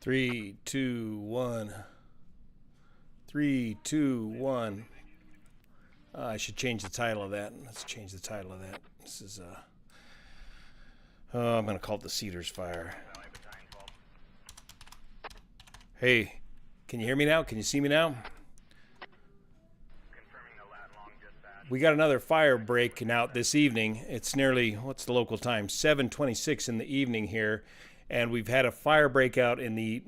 Three, two, one. 3, 2, 1. I should change the title of that. Let's change the title of that. This is I'm gonna call it the Cedars Fire. Hey, can you hear me now? Can you see me now? We got another fire breaking out this evening. It's nearly, what's the local time? 7:26 in the evening here. And we've had a fire breakout in the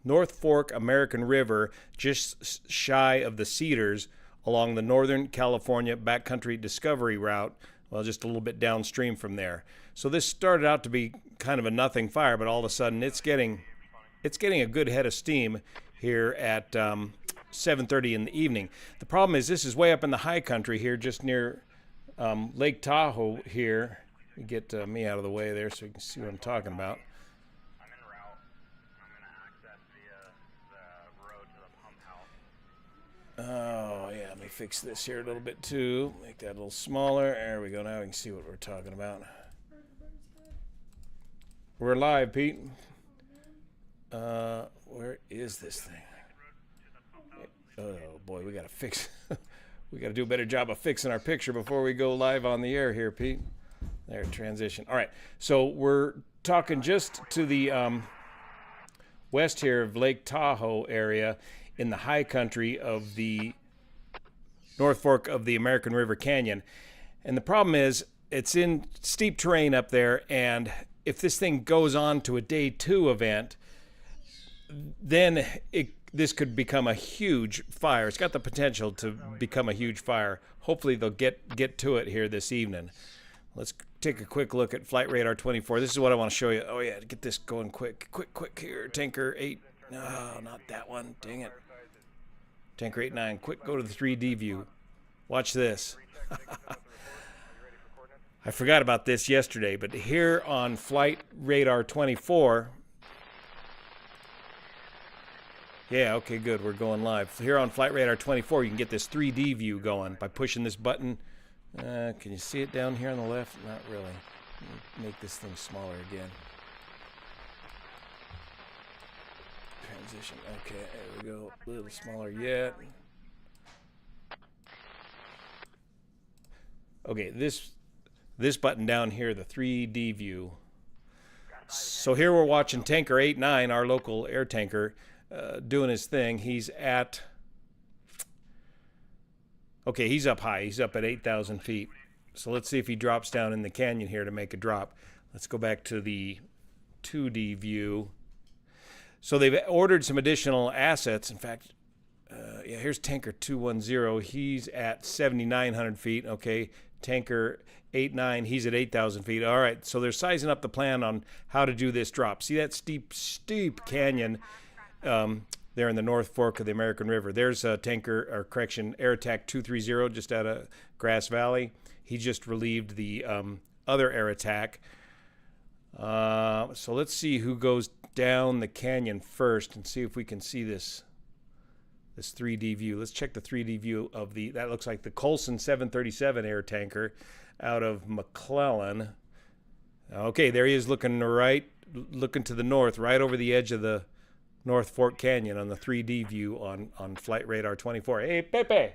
North Fork American River, just shy of the Cedars, along the Northern California backcountry discovery route, well, just a little bit downstream from there. So this started out to be kind of a nothing fire, but all of a sudden it's getting a good head of steam here at 7:30 in the evening. The problem is this is way up in the high country here, just near Lake Tahoe here. Get me out of the way there so you can see what I'm talking about. Oh, yeah, let me fix this here a little bit too. Make that a little smaller. There we go. Now we can see what we're talking about. We're live, Pete. Where is this thing? Oh, boy, we got to fix. We got to do a better job of fixing our picture before we go live on the air here, Pete. There, transition. All right, so we're talking just to the west here of Lake Tahoe area, in the high country of the North Fork of the American River Canyon. And the problem is it's in steep terrain up there, and if this thing goes on to a day 2 event, then this could become a huge fire. It's got the potential to become a huge fire. Hopefully they'll get to it here this evening. Let's take a quick look at Flight Radar 24. This is what I want to show you. Oh yeah, get this going quick here. Tanker 8. No, not that one. Dang it. Tanker 8-9. Quick, go to the 3D view. Watch this. I forgot about this yesterday, but here on Flight Radar 24. Yeah, okay, good. We're going live. Here on Flight Radar 24, you can get this 3D view going by pushing this button. Can you see it down here on the left? Not really. Let me make this thing smaller again. Transition. Okay, there we go. A little smaller yet. Okay, this button down here, the 3D view. So here we're watching Tanker 8-9, our local air tanker, doing his thing. He's at... Okay, he's up high. He's up at 8,000 feet. So let's see if he drops down in the canyon here to make a drop. Let's go back to the 2D view. So they've ordered some additional assets. In fact, yeah, here's Tanker 210. He's at 7,900 feet. Okay, Tanker 8-9, he's at 8,000 feet. All right, so they're sizing up the plan on how to do this drop. See that steep canyon there in the North Fork of the American River. There's a Air Attack 230 just out of Grass Valley. He just relieved the other air attack. So let's see who goes down the canyon first and see if we can see this 3D view. Let's check the 3D view of that looks like the Colson 737 air tanker out of McClellan. Okay, there he is looking to the north, right over the edge of the North Fork Canyon on the 3D view on Flight Radar 24. Hey, Pepe, yeah?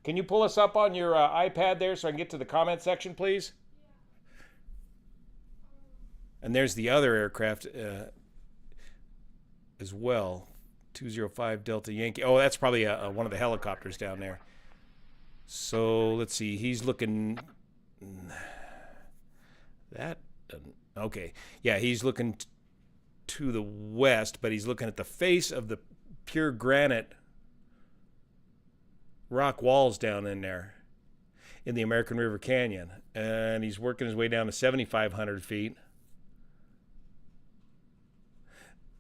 Can you pull us up on your iPad there so I can get to the comment section, please? Yeah. And there's the other aircraft as well, 205 Delta Yankee. Oh, that's probably one of the helicopters down there. So let's see. He's looking... Okay. Yeah, he's looking... to the west, but he's looking at the face of the pure granite rock walls down in there in the American River Canyon, and he's working his way down to 7,500 feet.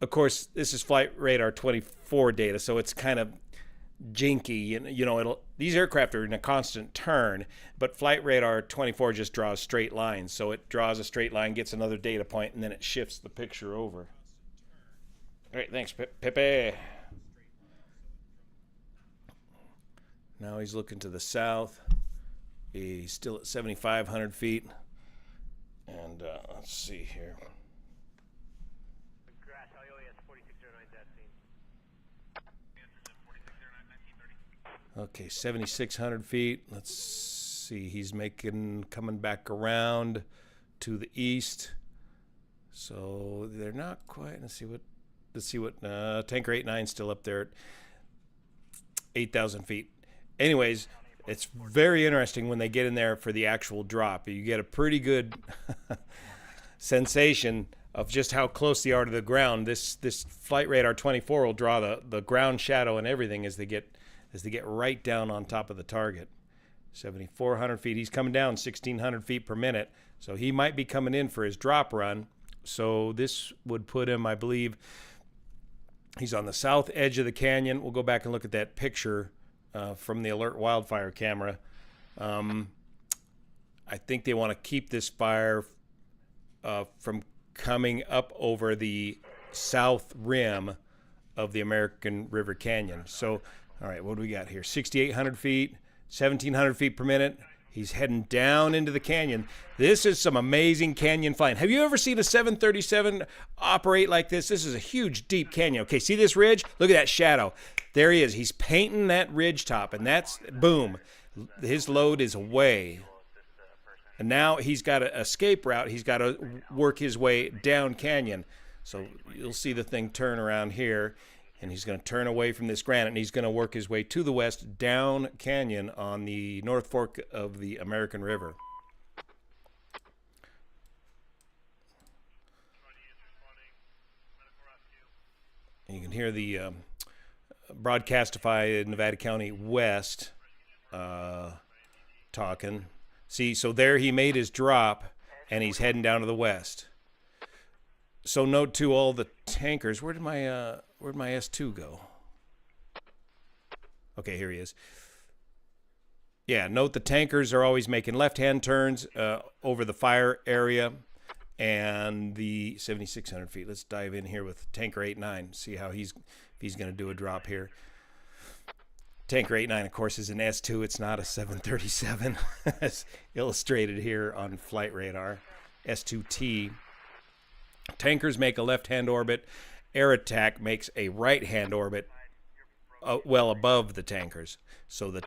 Of course, this is Flight Radar 24 data, so it's kind of jinky, and these aircraft are in a constant turn, but Flight Radar 24 just draws straight lines. So it draws a straight line, gets another data point, and then it shifts the picture over. All right, thanks, Pepe. Now he's looking to the south. He's still at 7,500 feet. And Let's see here. Okay, 7,600 feet. Let's see. He's coming back around to the east. So they're not quite. Let's see what. Tanker 89 still up there at 8,000 feet. Anyways, it's very interesting when they get in there for the actual drop. You get a pretty good sensation of just how close they are to the ground. This Flight Radar 24 will draw the ground shadow and everything as they get right down on top of the target. 7,400 feet. He's coming down 1,600 feet per minute, so he might be coming in for his drop run. So this would put him, I believe, he's on the south edge of the canyon. We'll go back and look at that picture from the Alert Wildfire camera. I think they want to keep this fire from coming up over the south rim of the American River Canyon. So, all right, what do we got here? 6,800 feet, 1,700 feet per minute. He's heading down into the canyon. This is some amazing canyon flying. Have you ever seen a 737 operate like this? This is a huge, deep canyon. Okay, see this ridge? Look at that shadow. There he is. He's painting that ridge top, and that's, boom, his load is away. And now he's got an escape route. He's got to work his way down canyon. So you'll see the thing turn around here. And he's going to turn away from this granite, and he's going to work his way to the west down canyon on the North Fork of the American River. And you can hear the broadcastify in Nevada County West talking. See, so there he made his drop, and he's heading down to the west. So note to all the tankers. Where'd my S2 go? Okay, here he is. Yeah, note the tankers are always making left-hand turns over the fire area and the 7,600 feet. Let's dive in here with Tanker 89. See how if he's going to do a drop here. Tanker 89, of course, is an S2. It's not a 737, as illustrated here on Flight Radar. S2T. Tankers make a left-hand orbit. Air Attack makes a right-hand orbit well above the tankers. So the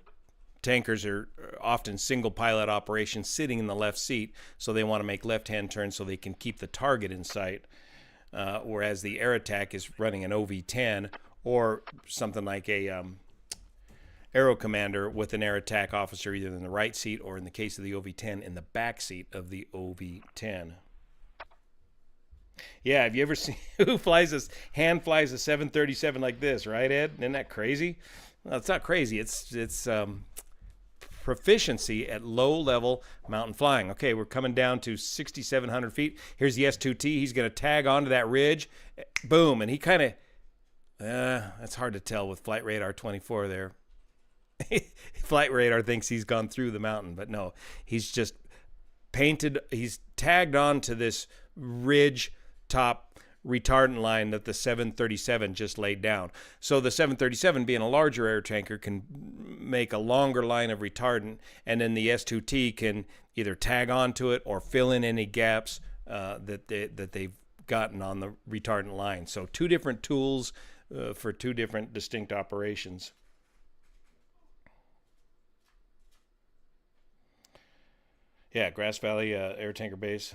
tankers are often single-pilot operations sitting in the left seat, so they want to make left-hand turns so they can keep the target in sight, whereas the Air Attack is running an OV-10 or something like a Aero Commander with an Air Attack officer either in the right seat or, in the case of the OV-10, in the back seat of the OV-10. Yeah, have you ever seen who flies hand flies a 737 like this, right, Ed? Isn't that crazy? Well, it's not crazy. It's proficiency at low-level mountain flying. Okay, we're coming down to 6,700 feet. Here's the S2T. He's going to tag onto that ridge. Boom, and he kind of, that's hard to tell with Flight Radar 24 there. Flight Radar thinks he's gone through the mountain, but no, he's just painted, he's tagged onto this ridge top retardant line that the 737 just laid down. So the 737, being a larger air tanker, can make a longer line of retardant, and then the S2T can either tag onto it or fill in any gaps that they've gotten on the retardant line. So two different tools for two different distinct operations. Yeah, Grass Valley Air Tanker Base.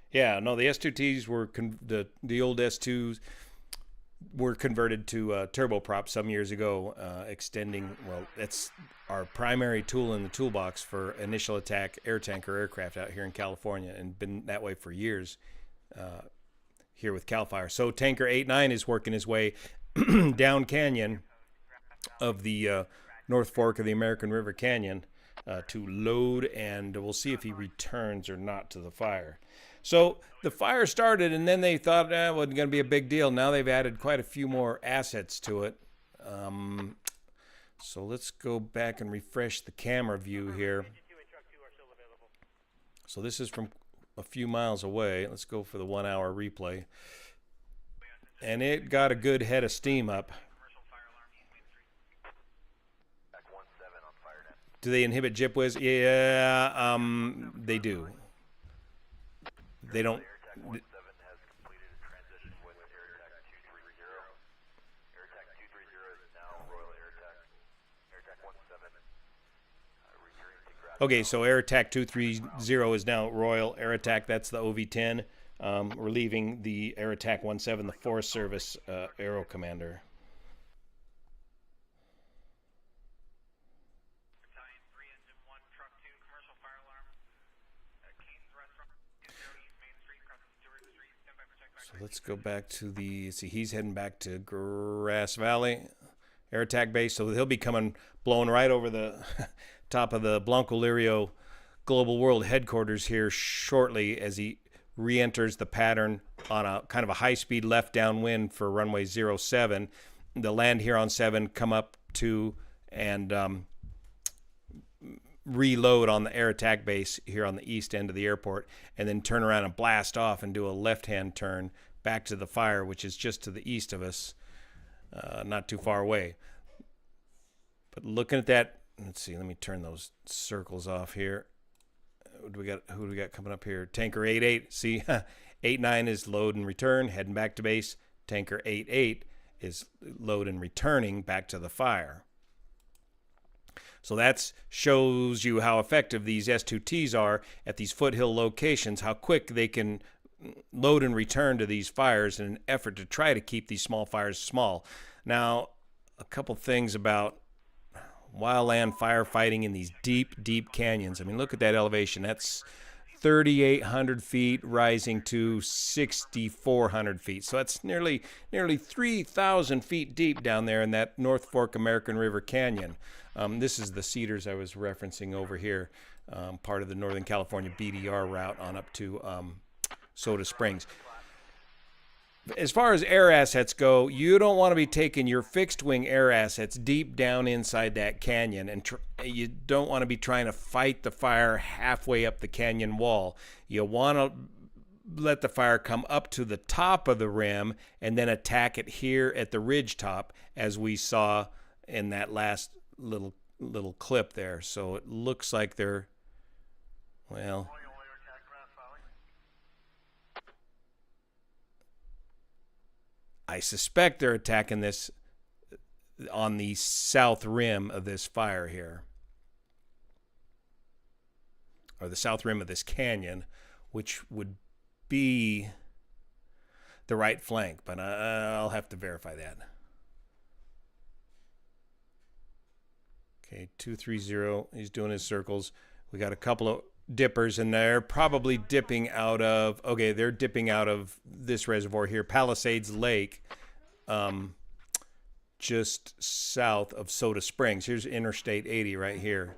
Yeah, no, the S2Ts were the old S2s were converted to turboprop some years ago, extending. Well, that's our primary tool in the toolbox for initial attack air tanker aircraft out here in California, and been that way for years here with Cal Fire. So Tanker 89 is working his way down canyon of the North Fork of the American River Canyon to load, and we'll see if he returns or not to the fire. So the fire started, and then they thought it wasn't going to be a big deal. Now they've added quite a few more assets to it. So let's go back and refresh the camera view here. So this is from a few miles away. Let's go for the 1 hour replay. And it got a good head of steam up. Do they inhibit JIPWIZ? Yeah, they do. they don't. Okay, so Air Attack 230 is now Royal Air Attack. That's the OV-10. We're leaving the Air Attack 17, the Forest Service Aero Commander. So let's go back to the, see, he's heading back to Grass Valley Air Attack Base. So he'll be coming, blowing right over the top of the Blanco Lirio Global World Headquarters here shortly as he re-enters the pattern on a kind of a high-speed left downwind for runway 07. They'll land here on 7, come up to and reload on the air attack base here on the east end of the airport, and then turn around and blast off and do a left-hand turn back to the fire, which is just to the east of us, not too far away. But looking at that, let's see, let me turn those circles off here. Who do we got coming up here? Tanker 88. See, 89 is load and return, heading back to base. Tanker 88 is load and returning back to the fire. So that shows you how effective these S2Ts are at these foothill locations, how quick they can load and return to these fires in an effort to try to keep these small fires small. Now, a couple things about wildland firefighting in these deep, deep canyons. I mean, look at that elevation. That's 3,800 feet rising to 6,400 feet. So that's nearly 3,000 feet deep down there in that North Fork American River Canyon. This is the Cedars I was referencing over here, part of the Northern California BDR route on up to Soda Springs. As far as air assets go, you don't want to be taking your fixed-wing air assets deep down inside that canyon, and you don't want to be trying to fight the fire halfway up the canyon wall. You want to let the fire come up to the top of the rim and then attack it here at the ridge top, as we saw in that last little clip there. So it looks like they're, well, I suspect they're attacking this on the south rim of this fire here, or the south rim of this canyon, which would be the right flank, but I'll have to verify that. Okay, 230, he's doing his circles. We got a couple of dippers, and they're probably dipping out of, okay, they're dipping out of this reservoir here, Palisades Lake, just south of Soda Springs. Here's Interstate 80 right here.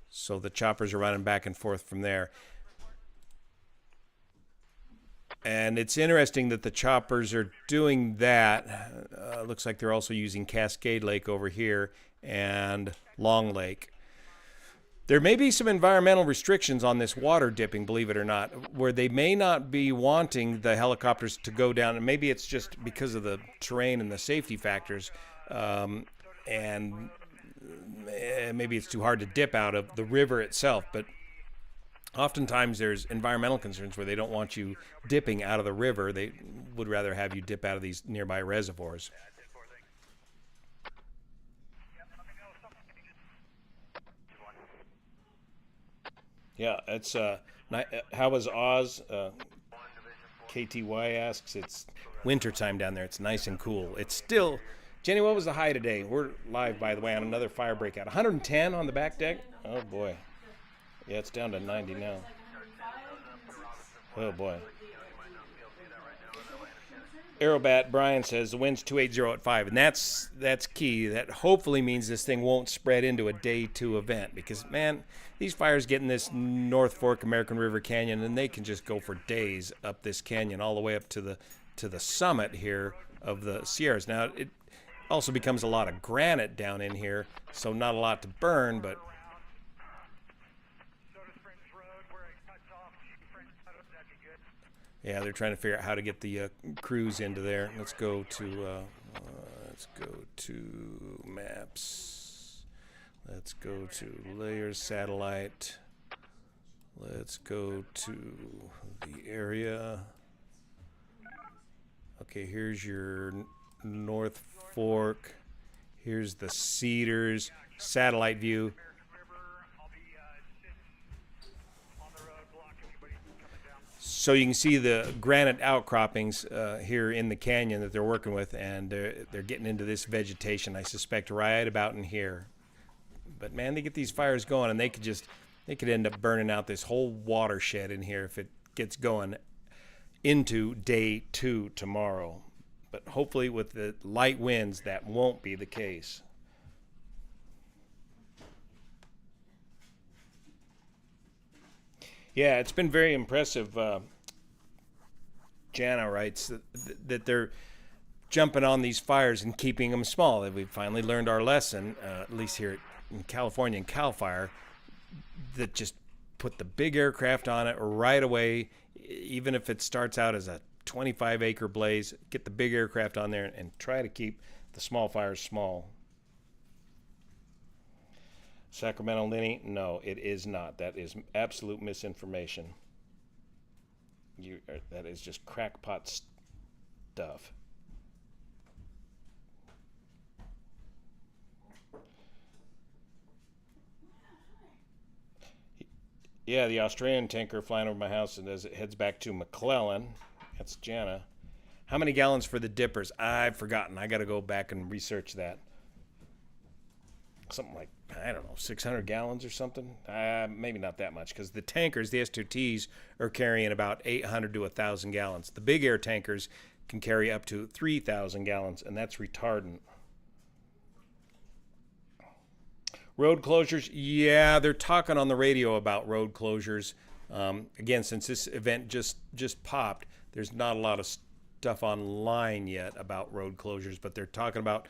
So the choppers are running back and forth from there. And it's interesting that the choppers are doing that. Looks like they're also using Cascade Lake over here and Long Lake. There may be some environmental restrictions on this water dipping, believe it or not, where they may not be wanting the helicopters to go down, and maybe it's just because of the terrain and the safety factors, and maybe it's too hard to dip out of the river itself, but oftentimes there's environmental concerns where they don't want you dipping out of the river. They would rather have you dip out of these nearby reservoirs. Yeah, it's how was Oz? KTY asks. It's wintertime down there. It's nice and cool. It's still, Jenny, what was the high today? We're live, by the way, on another fire breakout. 110 on the back deck? Oh, boy. Yeah, it's down to 90 now. Oh, boy. Aerobat Brian says the wind's 280 at 5, and that's key. That hopefully means this thing won't spread into a day 2 event, because, man, these fires get in this North Fork American River Canyon, and they can just go for days up this canyon all the way up to the summit here of the Sierras. Now, it also becomes a lot of granite down in here, so not a lot to burn, but yeah, they're trying to figure out how to get the crews into there. Let's go to maps. Let's go to layers, satellite. Let's go to the area. Okay, here's your North Fork. Here's the Cedars satellite view. So you can see the granite outcroppings here in the canyon that they're working with, and they're getting into this vegetation, I suspect, right about in here. But man, they get these fires going, and they could end up burning out this whole watershed in here if it gets going into day 2 tomorrow. But hopefully with the light winds, that won't be the case. Yeah, it's been very impressive. Jana writes that they're jumping on these fires and keeping them small. That we've finally learned our lesson, at least here in California and Cal Fire, that just put the big aircraft on it right away, even if it starts out as a 25-acre blaze. Get the big aircraft on there and try to keep the small fires small. Sacramento, Lenny? No, it is not. That is absolute misinformation. That is just crackpot stuff. Yeah, the Australian tanker flying over my house, and as it heads back to McClellan, that's Jana. How many gallons for the dippers? I've forgotten. I got to go back and research that. Something like, I don't know, 600 gallons or something. Maybe not that much, because the tankers, the S2Ts, are carrying about 800 to 1,000 gallons. The big air tankers can carry up to 3,000 gallons, and that's retardant. Road closures, yeah, they're talking on the radio about road closures. Again, since this event just popped, there's not a lot of stuff online yet about road closures, but they're talking about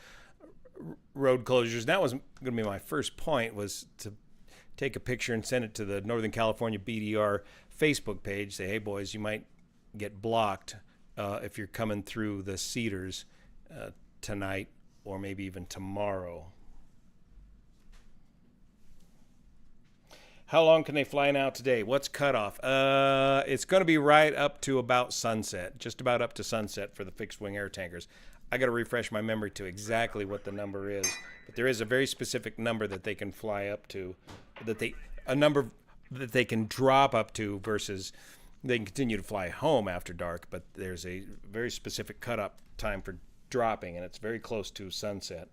road closures. That was going to be my first point, was to take a picture and send it to the Northern California BDR Facebook page. Say, hey, boys, you might get blocked if you're coming through the Cedars tonight or maybe even tomorrow. How long can they fly now today? What's cutoff? It's going to be right up to about sunset, just about up to sunset for the fixed-wing air tankers. I got to refresh my memory to exactly what the number is, but there is a very specific number that they can fly up to, a number that they can drop up to versus they can continue to fly home after dark, but there's a very specific cutoff time for dropping, and it's very close to sunset.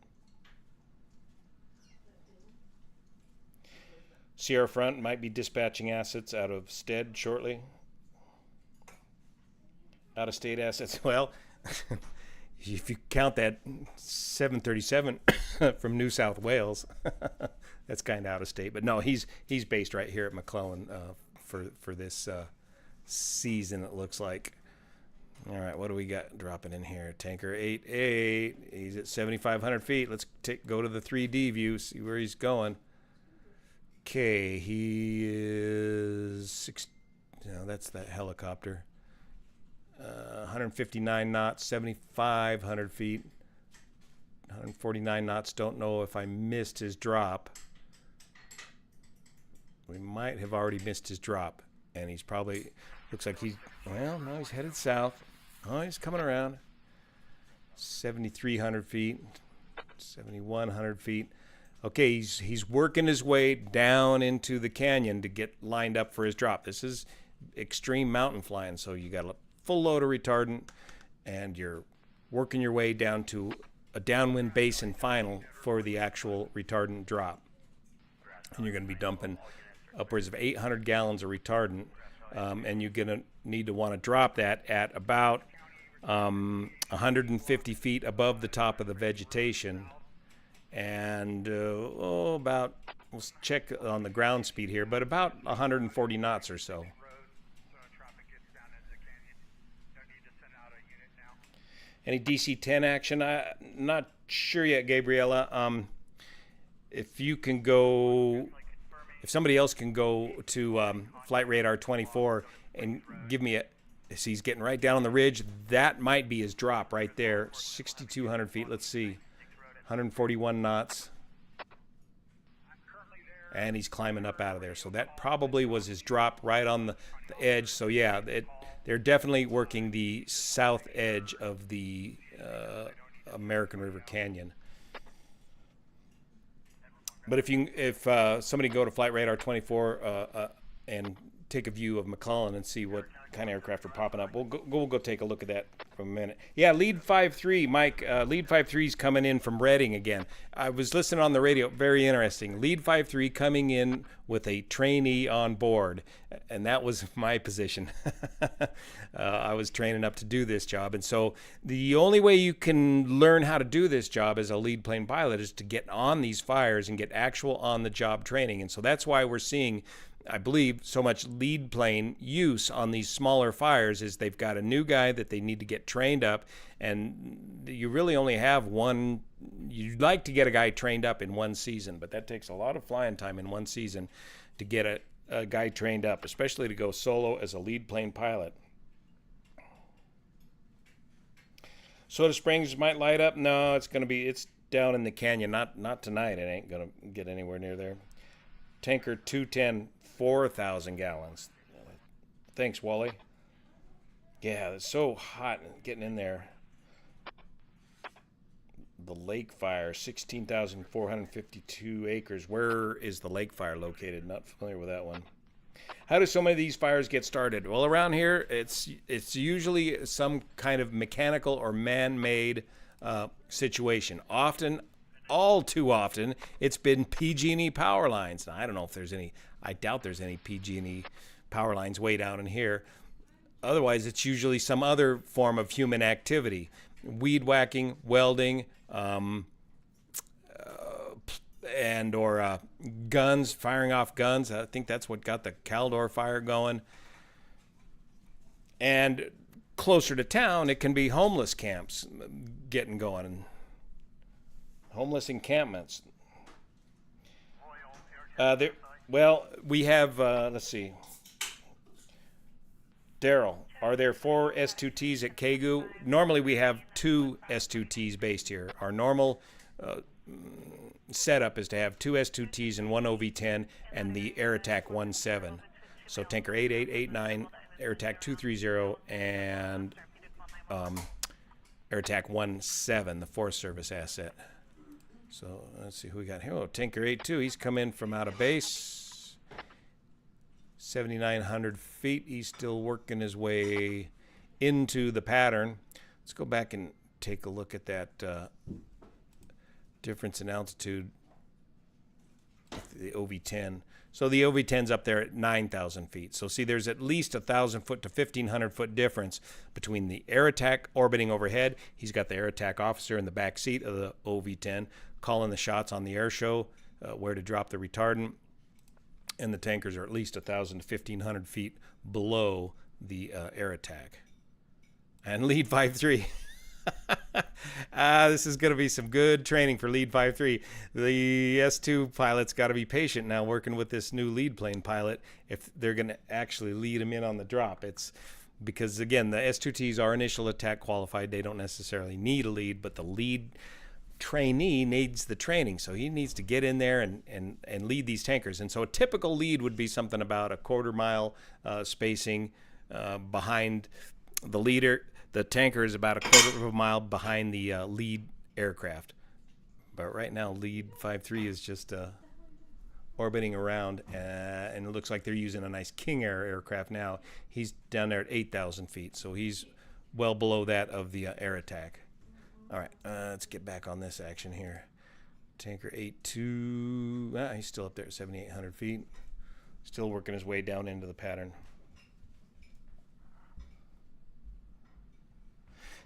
Sierra Front might be dispatching assets out of Stead shortly. Out-of-state assets. Well, if you count that 737 from New South Wales, that's kind of out of state. But no, he's based right here at McClellan for this season, it looks like. All right, what do we got dropping in here? Tanker 88. He's at 7,500 feet. Let's go to the 3D view, see where he's going. Okay, he is that's that helicopter. 159 knots, 7,500 feet, 149 knots. Don't know if I missed his drop. We might have already missed his drop, and he's probably, looks like he's headed south. Oh, he's coming around. 7,300 feet, 7,100 feet. Okay, he's working his way down into the canyon to get lined up for his drop. This is extreme mountain flying, so you got a full load of retardant, and you're working your way down to a downwind base and final for the actual retardant drop. And you're going to be dumping upwards of 800 gallons of retardant, and you're going to need to want to drop that at about 150 feet above the top of the vegetation. And let's check on the ground speed here, but about 140 knots or so. Any DC-10 action? I'm not sure yet, Gabriella. If somebody else can go to Flight Radar 24 and give me so he's getting right down on the ridge, that might be his drop right there, 6,200 feet. Let's see. 141 knots. and he's climbing up out of there. So that probably was his drop right on the edge. So yeah, they're definitely working the south edge of the American River Canyon. But if somebody go to Flight Radar 24 and take a view of McClellan and see what kind of aircraft are popping up, we'll go take a look at that for a minute. Yeah, Lead 53, Mike. Lead 53 is coming in from Reading again. I was listening on the radio. Very interesting. Lead 53 coming in with a trainee on board, and that was my position. I was training up to do this job, and so the only way you can learn how to do this job as a lead plane pilot is to get on these fires and get actual on-the-job training. And so that's why we're seeing, I believe, so much lead plane use on these smaller fires. Is they've got a new guy that they need to get trained up, and you really only have one. You'd like to get a guy trained up in one season, but that takes a lot of flying time in one season to get a guy trained up, especially to go solo as a lead plane pilot. Soda Springs might light up. No, it's down in the canyon. Not tonight. It ain't gonna get anywhere near there. Tanker 210, 4,000 gallons. Thanks, Wally. Yeah, it's so hot getting in there. The lake fire, 16,452 acres. Where is the lake fire located? Not familiar with that one. How do so many of these fires get started? Well, around here, it's usually some kind of mechanical or man-made situation. Often, all too often, it's been PG&E power lines. Now, I don't know if there's any. I doubt there's any PG&E power lines way down in here. Otherwise, it's usually some other form of human activity. Weed whacking, welding, or guns, firing off guns. I think that's what got the Caldor fire going. And closer to town, it can be homeless camps getting going. Homeless encampments. Well, we have, let's see. Daryl, are there 4 S2Ts at Kegu? Normally we have 2 S2Ts based here. Our normal setup is to have 2 S2Ts and 1 OV-10 and the Air Attack 17. So Tanker 8889, Air Attack 230, and Air Attack 17, the Forest Service asset. So let's see who we got here. Oh, Tinker 82. He's come in from out of base. 7,900 feet. He's still working his way into the pattern. Let's go back and take a look at that difference in altitude. The OV-10. So the OV-10's up there at 9,000 feet. So see, there's at least 1,000 foot to 1,500 foot difference between the Air Attack orbiting overhead. He's got the Air Attack officer in the back seat of the OV-10 calling the shots on the air show, where to drop the retardant. And the tankers are at least 1,000 to 1,500 feet below the Air Attack. And Lead 53. This is going to be some good training for Lead 53. The S2 pilot's got to be patient now working with this new lead plane pilot if they're going to actually lead him in on the drop. It's because, again, the S2Ts are initial attack qualified. They don't necessarily need a lead, but the lead trainee needs the training. So he needs to get in there and lead these tankers. And so a typical lead would be something about a quarter-mile spacing behind the leader. The tanker is about a quarter of a mile behind the lead aircraft. But right now, Lead 53 is just orbiting around, and it looks like they're using a nice King Air aircraft now. He's down there at 8,000 feet, so he's well below that of the Air Attack. All right, let's get back on this action here. Tanker 82, he's still up there at 7,800 feet. Still working his way down into the pattern.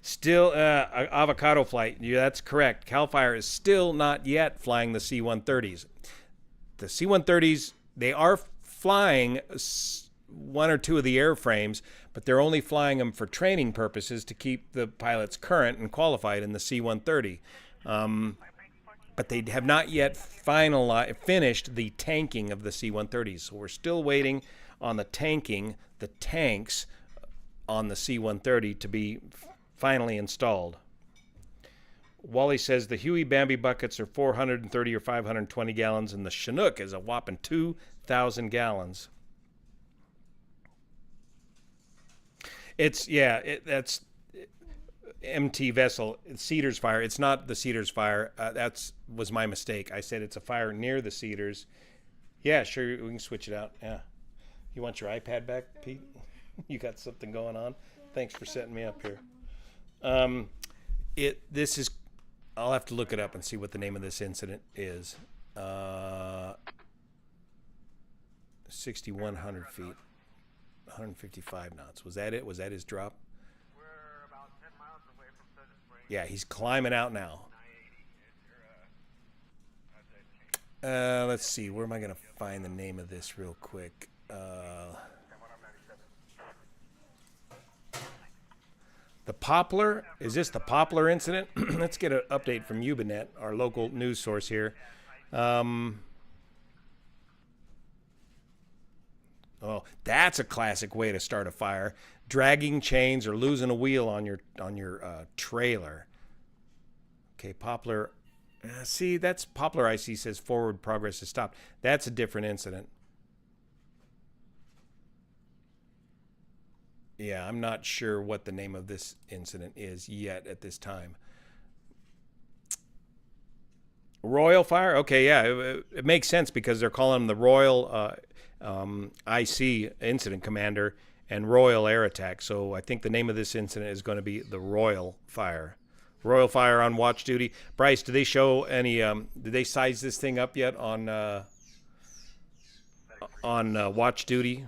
Still, avocado flight. Yeah, that's correct. CAL FIRE is still not yet flying the C-130s. The C-130s, they are flying one or two of the airframes, but they're only flying them for training purposes to keep the pilots current and qualified in the C-130. But they have not yet finished the tanking of the C-130s. So we're still waiting on the tanks on the C-130 to be finally installed. Wally says the Huey Bambi buckets are 430 or 520 gallons, and the Chinook is a whopping 2,000 gallons. It's, yeah, that's MT vessel, Cedars fire. It's not the Cedars fire. That was my mistake. I said it's a fire near the Cedars. Yeah, sure, we can switch it out. Yeah. You want your iPad back, Pete? You got something going on? Thanks for setting me up here. This is, I'll have to look it up and see what the name of this incident is. 6,100 feet, 155 knots. Was that it? Was that his drop? We're about 10 miles away from Pleasant Springs. Yeah, he's climbing out now. Let's see. Where am I going to find the name of this real quick? The Poplar. Is this the Poplar incident? Let's get an update from Ubinet, our local news source here. Oh, that's a classic way to start a fire: dragging chains or losing a wheel on your trailer. Okay, Poplar. See, that's Poplar IC says forward progress is stopped. That's a different incident. Yeah, I'm not sure what the name of this incident is yet at this time. Royal fire? Okay, yeah, it makes sense because they're calling him the Royal IC incident commander and Royal air attack. So I think the name of this incident is going to be the Royal fire. Royal fire on watch duty. Bryce, do they show any? Did they size this thing up yet on watch duty?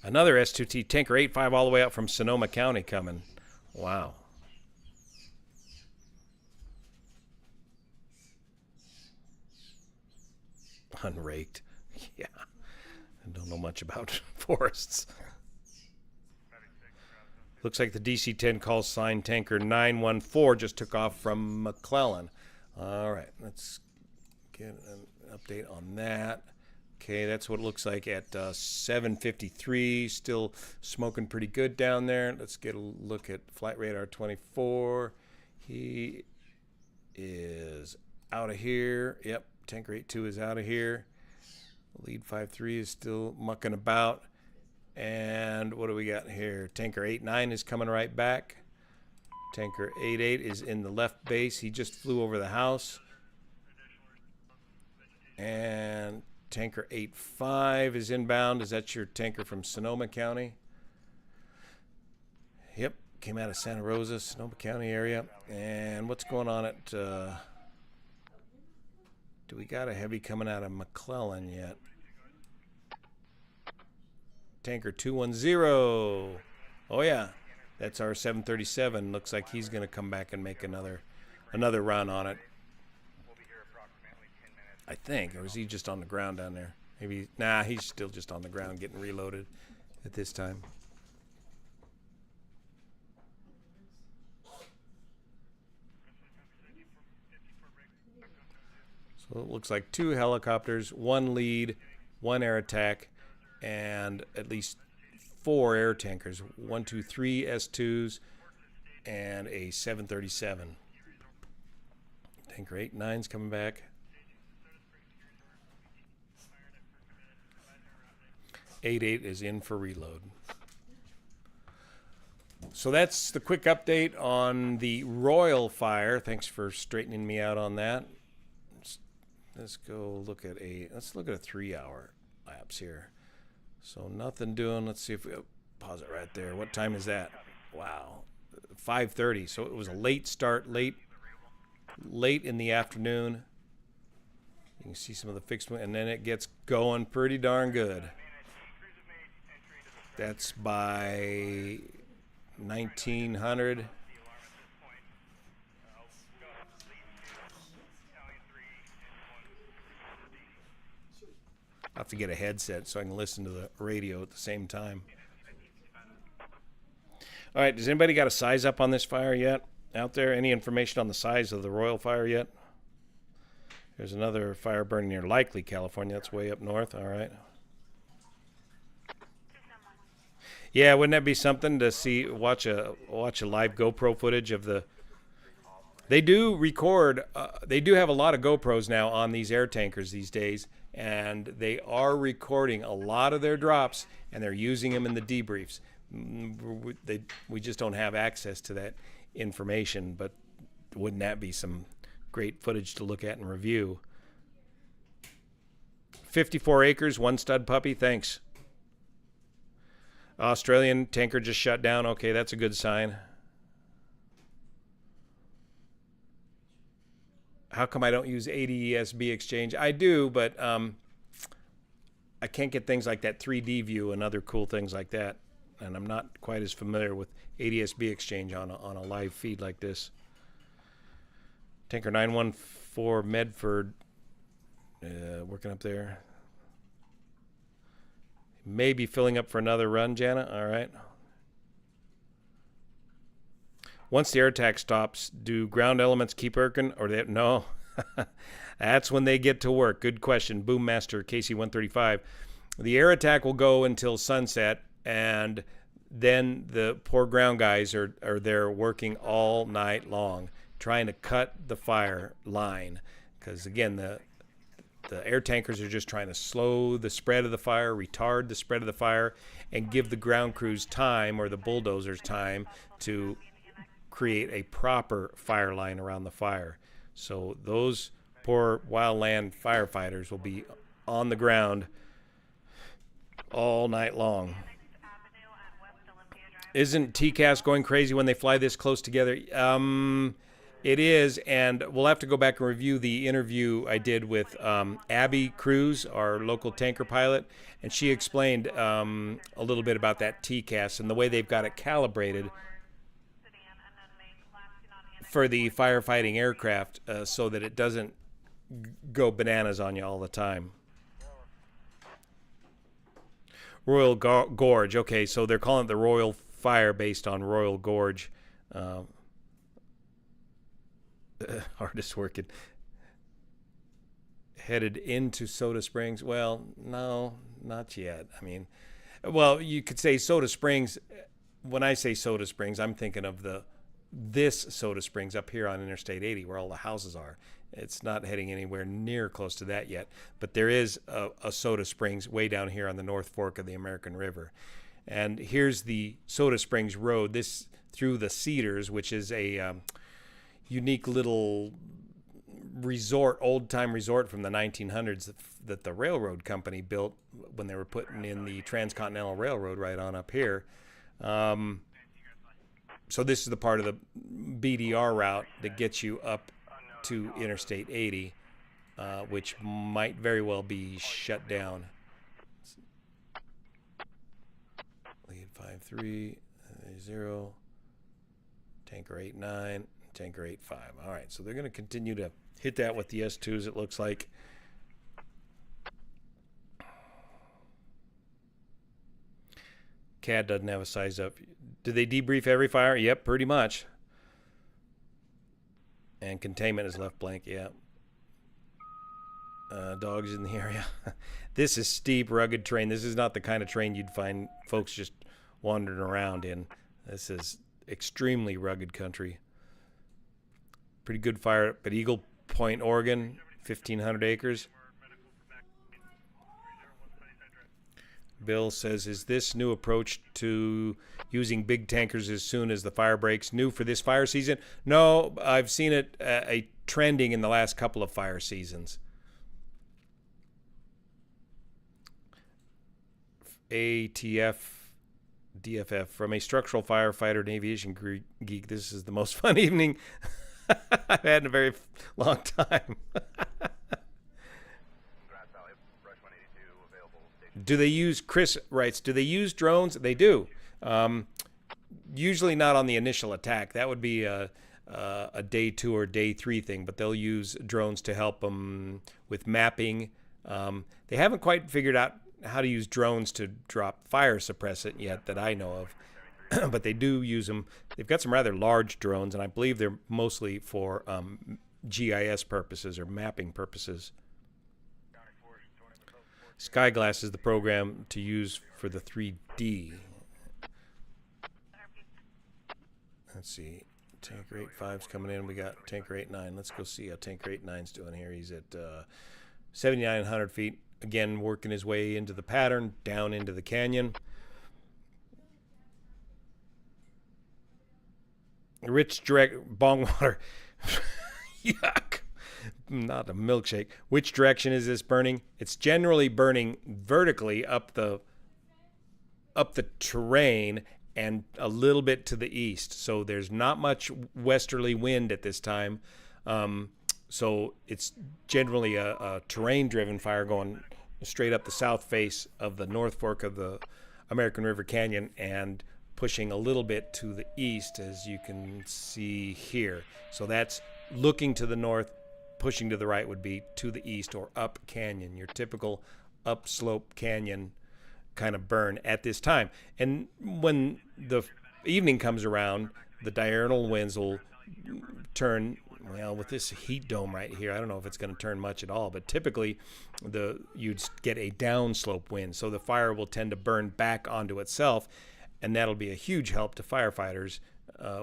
Another S2T tanker 8.5 all the way out from Sonoma County coming. Wow. Unraked. Yeah. I don't know much about forests. Looks like the DC-10 call sign tanker 914 just took off from McClellan. All right, let's get an update on that. Okay, that's what it looks like at 7:53. Still smoking pretty good down there. Let's get a look at Flight Radar 24. He is out of here. Yep, tanker 82 is out of here. Lead 53 is still mucking about. And what do we got here? Tanker 89 is coming right back. Tanker 88 is in the left base. He just flew over the house. And Tanker 85 is inbound. Is that your tanker from Sonoma County? Yep, came out of Santa Rosa, Sonoma County area. And what's going on at... do we got a heavy coming out of McClellan yet? Tanker 210. Oh yeah, that's our 737. Looks like he's going to come back and make another run on it. I think, or is he just on the ground down there? Maybe. Nah, he's still just on the ground getting reloaded at this time. So it looks like 2 helicopters, 1 lead, 1 air attack, and at least 4 air tankers. 1, 2, 3 S2s, and a 737. Tanker 89's coming back. 88 is in for reload. So that's the quick update on the Royal fire. Thanks for straightening me out on that. Let's go look at a 3-hour lapse here. So nothing doing. Let's see if we pause it right there. What time is that? Wow, 5:30. So it was a late start, late in the afternoon. You can see some of the fixed, and then it gets going pretty darn good. That's by 1900. I'll have to get a headset so I can listen to the radio at the same time. All right, does anybody got a size up on this fire yet? Out there, any information on the size of the Royal fire yet? There's another fire burning near Likely, California. That's way up north. All right. Yeah, wouldn't that be something to see? Watch a live GoPro footage of the. They do record. They do have a lot of GoPros now on these air tankers these days, and they are recording a lot of their drops, and they're using them in the debriefs. We just don't have access to that information, but wouldn't that be some great footage to look at and review? 54 acres, one stud puppy. Thanks. Australian tanker just shut down. Okay, that's a good sign. How come I don't use ADESB Exchange? I do, but I can't get things like that 3D view and other cool things like that. And I'm not quite as familiar with ADSB Exchange on a live feed like this. Tanker 914 Medford, working up there. Maybe filling up for another run, Jana. All right. Once the air attack stops, do ground elements keep working, or no? That's when they get to work. Good question. Boommaster KC135. The air attack will go until sunset, and then the poor ground guys are there working all night long, trying to cut the fire line. Because, again, the air tankers are just trying to slow the spread of the fire, retard the spread of the fire, and give the ground crews time, or the bulldozers time, to create a proper fire line around the fire. So those poor wildland firefighters will be on the ground all night long. Isn't TCAS going crazy when they fly this close together? It is, and we'll have to go back and review the interview I did with Abby Cruz, our local tanker pilot, and she explained a little bit about that TCAS and the way they've got it calibrated for the firefighting aircraft, so that it doesn't go bananas on you all the time. Royal Gorge. Okay, so they're calling it the Royal Fire based on Royal Gorge. Hardest working. Headed into Soda Springs. Well, no, not yet. I mean, well, you could say Soda Springs. When I say Soda Springs, I'm thinking of this Soda Springs up here on Interstate 80 where all the houses are. It's not heading anywhere near close to that yet, but there is a Soda Springs way down here on the North Fork of the American River. And here's the Soda Springs Road, this through the Cedars, which is a unique little resort, old-time resort from the 1900s that the railroad company built when they were putting in the Transcontinental Railroad right on up here. So this is the part of the BDR route that gets you up to Interstate 80, which might very well be shut down. Lead 5-3, 0, tanker 8-9, tanker 8-5. All right, so they're going to continue to hit that with the S2s, it looks like. CAD doesn't have a size up. Do they debrief every fire? Yep, pretty much. And containment is left blank, yeah. Dogs in the area. This is steep, rugged terrain. This is not the kind of terrain you'd find folks just wandering around in. This is extremely rugged country. Pretty good fire up at Eagle Point, Oregon, 1,500 acres. Bill says, is this new approach to using big tankers as soon as the fire breaks new for this fire season? No, I've seen it a trending in the last couple of fire seasons. ATF, DFF, from a structural firefighter and aviation geek, this is the most fun evening I've had in a very long time. Do they use, Chris writes, do they use drones? They do. Usually not on the initial attack. That would be a day 2 or day 3 thing, but they'll use drones to help them with mapping. They haven't quite figured out how to use drones to drop fire suppressant yet that I know of, but they do use them. They've got some rather large drones, and I believe they're mostly for GIS purposes or mapping purposes. Skyglass is the program to use for the 3D. Let's see. Tanker 85's coming in. We got Tanker 89. Let's go see how Tanker 89's doing here. He's at 7,900 feet. Again, working his way into the pattern, down into the canyon. Rich direct bong water. Yuck. Not a milkshake. Which direction is this burning? It's generally burning vertically up the terrain and a little bit to the east. So there's not much westerly wind at this time. So it's generally a terrain-driven fire going straight up the south face of the North Fork of the American River Canyon and pushing a little bit to the east, as you can see here. So that's looking to the north, pushing to the right would be to the east or up canyon, your typical upslope canyon kind of burn at this time. And when the evening comes around, the diurnal winds will turn. Well, with this heat dome right here, I don't know if it's going to turn much at all, but typically you'd get a downslope wind, so the fire will tend to burn back onto itself, and that'll be a huge help to firefighters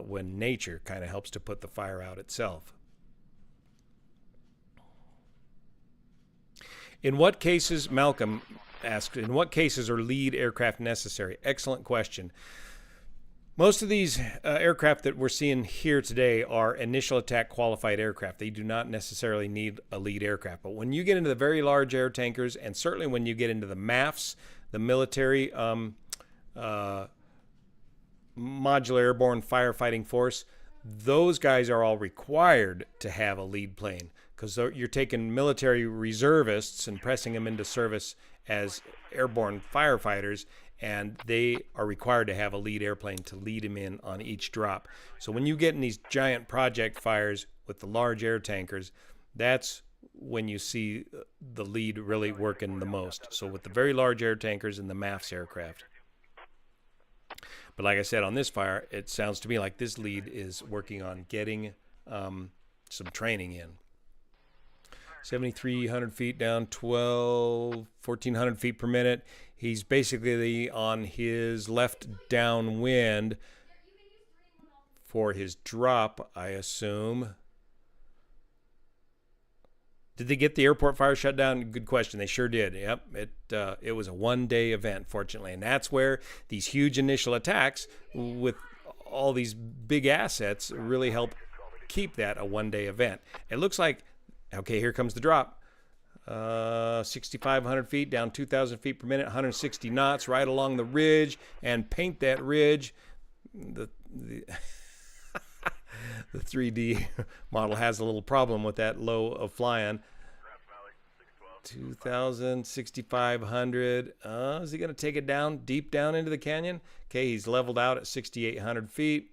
when nature kind of helps to put the fire out itself. In what cases, Malcolm asked, in what cases are lead aircraft necessary? Excellent question. Most of these aircraft that we're seeing here today are initial attack qualified aircraft. They do not necessarily need a lead aircraft. But when you get into the very large air tankers, and certainly when you get into the MAFs, the military modular airborne firefighting force, those guys are all required to have a lead plane, because you're taking military reservists and pressing them into service as airborne firefighters, and they are required to have a lead airplane to lead them in on each drop. So when you get in these giant project fires with the large air tankers, that's when you see the lead really working the most. So with the very large air tankers and the MAFs aircraft. But like I said, on this fire, it sounds to me like this lead is working on getting some training in. 7,300 feet down, 1,400 feet per minute. He's basically on his left downwind for his drop, I assume. Did they get the airport fire shut down? Good question. They sure did. Yep. It was a one-day event, fortunately. And that's where these huge initial attacks with all these big assets really help keep that a one-day event. It looks like, okay, here comes the drop. 6,500 feet down 2,000 feet per minute, 160 knots right along the ridge, and paint that ridge. The 3D model has a little problem with that low of flying. 2,000, 6,500. Is he going to take it down, deep down into the canyon? Okay, he's leveled out at 6,800 feet,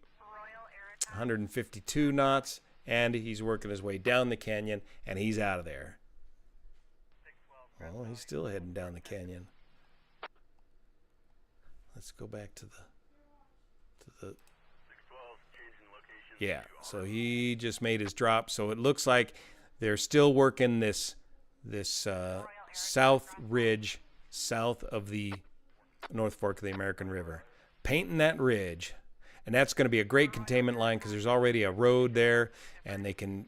152 knots, and he's working his way down the canyon, and he's out of there. Well, he's still heading down the canyon. Let's go back to the yeah, so he just made his drop. So it looks like they're still working this south ridge, south of the North Fork of the American River. Painting that ridge. And that's going to be a great containment line because there's already a road there, and they can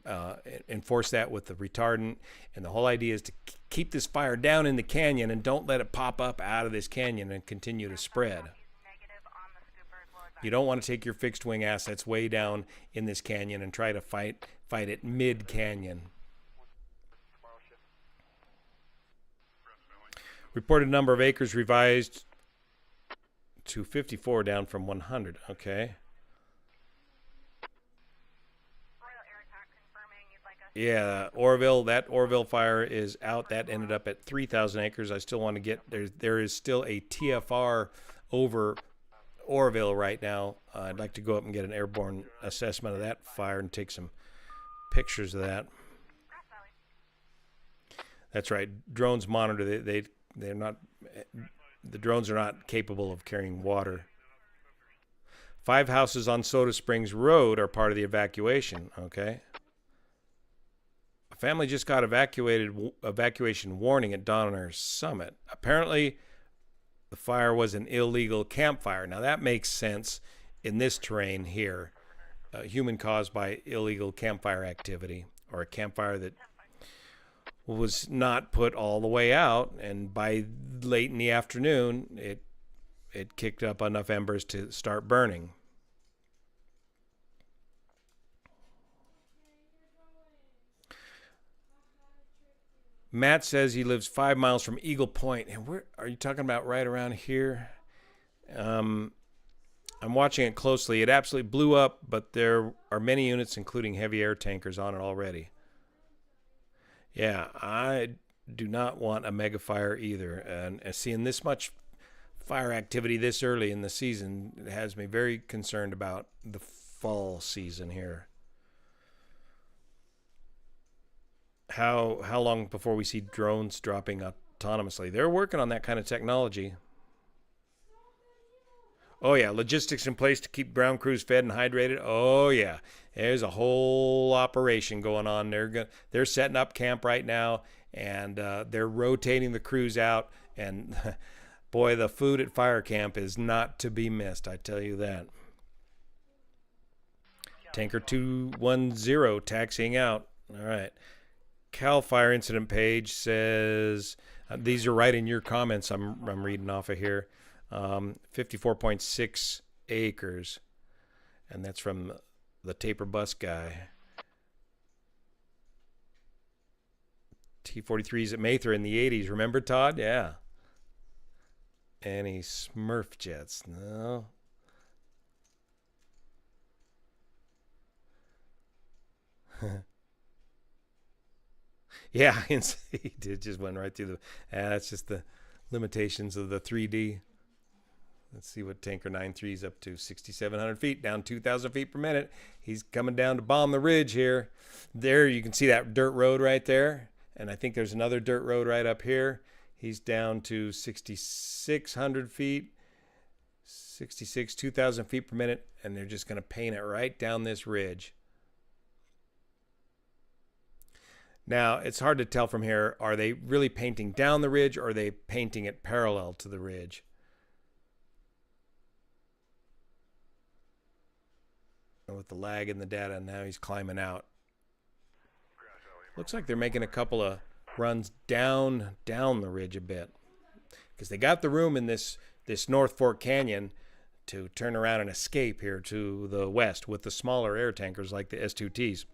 enforce that with the retardant. And the whole idea is to keep this fire down in the canyon and don't let it pop up out of this canyon and continue to spread. You don't want to take your fixed wing assets way down in this canyon and try to fight it mid-canyon. Reported number of acres revised to 54, down from 100. Okay. Yeah, Oroville. That Oroville fire is out. That ended up at 3,000 acres. I still want to get there. There is still a TFR over Oroville right now. I'd like to go up and get an airborne assessment of that fire and take some pictures of that. That's right. Drones monitor. They're not. The drones are not capable of carrying water. 5 houses on Soda Springs Road are part of the evacuation. Okay. A family just got evacuation warning at Donner Summit. Apparently, the fire was an illegal campfire. Now that makes sense in this terrain here. human caused by illegal campfire activity, or a campfire that was not put all the way out, and by late in the afternoon it kicked up enough embers to start burning. Matt says he lives 5 miles from Eagle Point. And where are you talking about? Right around here? I'm watching it closely. It absolutely blew up, but there are many units, including heavy air tankers, on it already. Yeah, I do not want a mega fire either. And seeing this much fire activity this early in the season has me very concerned about the fall season here. How long before we see drones dropping autonomously? They're working on that kind of technology. Oh yeah, logistics in place to keep ground crews fed and hydrated. Oh yeah, there's a whole operation going on. They're setting up camp right now, and they're rotating the crews out. And boy, the food at fire camp is not to be missed. I tell you that. Tanker 210 taxiing out. All right. Cal Fire incident page says these are right in your comments. I'm reading off of here. 54.6 acres, and that's from the taper bus guy. T-43s at Mather in the 80s. Remember, Todd? Yeah. Any Smurf jets? No. Yeah, he did, just went right through the. That's just the limitations of the 3D. Let's see what Tanker 93 is up to. 6,700 feet, down 2,000 feet per minute. He's coming down to bomb the ridge here. There, you can see that dirt road right there. And I think there's another dirt road right up here. He's down to 6,600 feet. 2,000 feet per minute. And they're just going to paint it right down this ridge. Now, it's hard to tell from here. Are they really painting down the ridge, or are they painting it parallel to the ridge? And with the lag in the data, now he's climbing out. Looks like they're making a couple of runs down the ridge a bit, because they got the room in this North Fork Canyon to turn around and escape here to the west with the smaller air tankers like the S2Ts.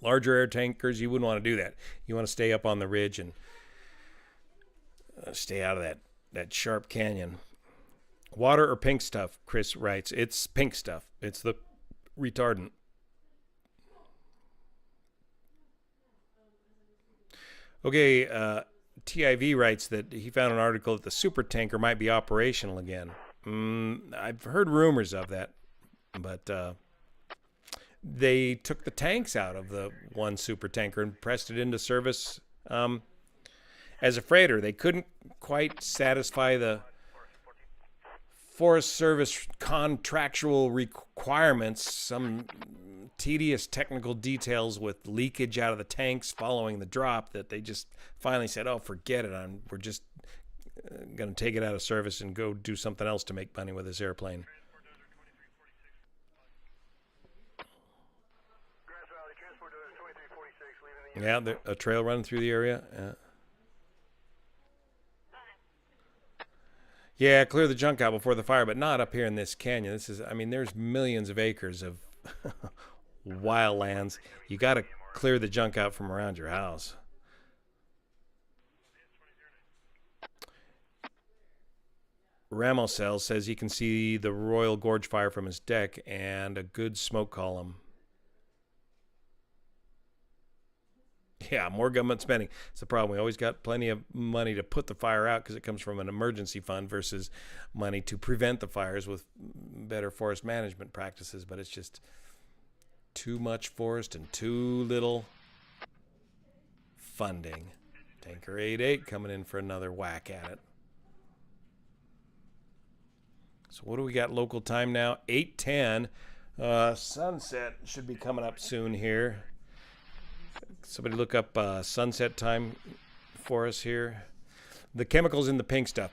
Larger air tankers, you wouldn't want to do that. You want to stay up on the ridge and stay out of that sharp canyon. Water or pink stuff, Chris writes. It's pink stuff. It's the retardant. Okay, TIV writes that he found an article that the super tanker might be operational again. I've heard rumors of that, but they took the tanks out of the one super tanker and pressed it into service as a freighter. They couldn't quite satisfy the Forest Service contractual requirements, some tedious technical details with leakage out of the tanks following the drop, that they just finally said, oh, forget it. We're just going to take it out of service and go do something else to make money with this airplane. Yeah, a trail running through the area. Yeah, clear the junk out before the fire, but not up here in this canyon. There's millions of acres of wildlands. You got to clear the junk out from around your house. Ramosel says he can see the Royal Gorge fire from his deck and a good smoke column. Yeah, more government spending. It's the problem. We always got plenty of money to put the fire out because it comes from an emergency fund versus money to prevent the fires with better forest management practices. But it's just too much forest and too little funding. Tanker 88 coming in for another whack at it. So what do we got local time now? 8:10. Sunset should be coming up soon here. Somebody look up sunset time for us here. The chemicals in the pink stuff.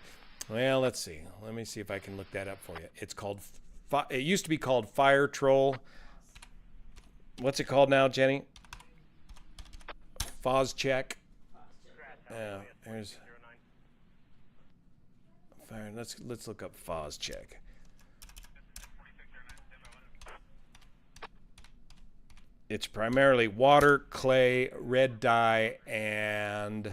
Well, let's see. Let me see if I can look that up for you. It's called. It used to be called Fire Troll. What's it called now, Jenny? FOS check. Yeah, there's fire. Let's look up FOS check. It's primarily water, clay, red dye, and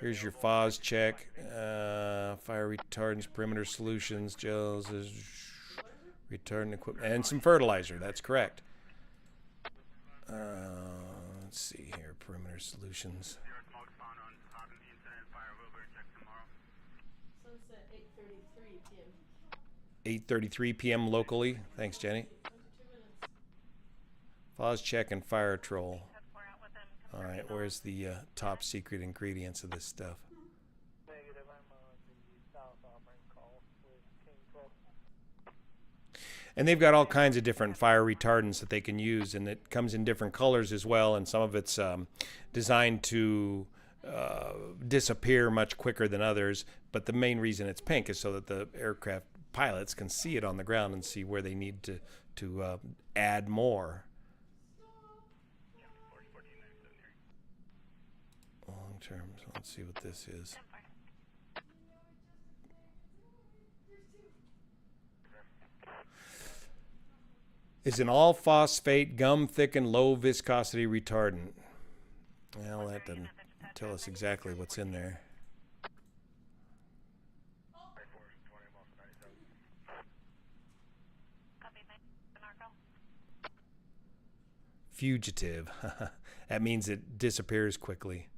here's your FOS check. Fire retardants, perimeter solutions, gels, retardant equipment, and some fertilizer. That's correct. Let's see here, perimeter solutions. Sunset 8:33 p.m. 8:33 p.m. locally. Thanks, Jenny. 22 minutes. FOS check and fire troll. All right, where's the top secret ingredients of this stuff? Negative, I'm on the south Auburn call with King 12. And they've got all kinds of different fire retardants that they can use, and it comes in different colors as well, and some of it's designed to disappear much quicker than others, but the main reason it's pink is so that the aircraft pilots can see it on the ground and see where they need to add more. Long term, so let's see what this is. Is an all-phosphate, gum-thickened, low-viscosity retardant. Well, that doesn't tell us exactly what's in there. Fugitive. That means it disappears quickly.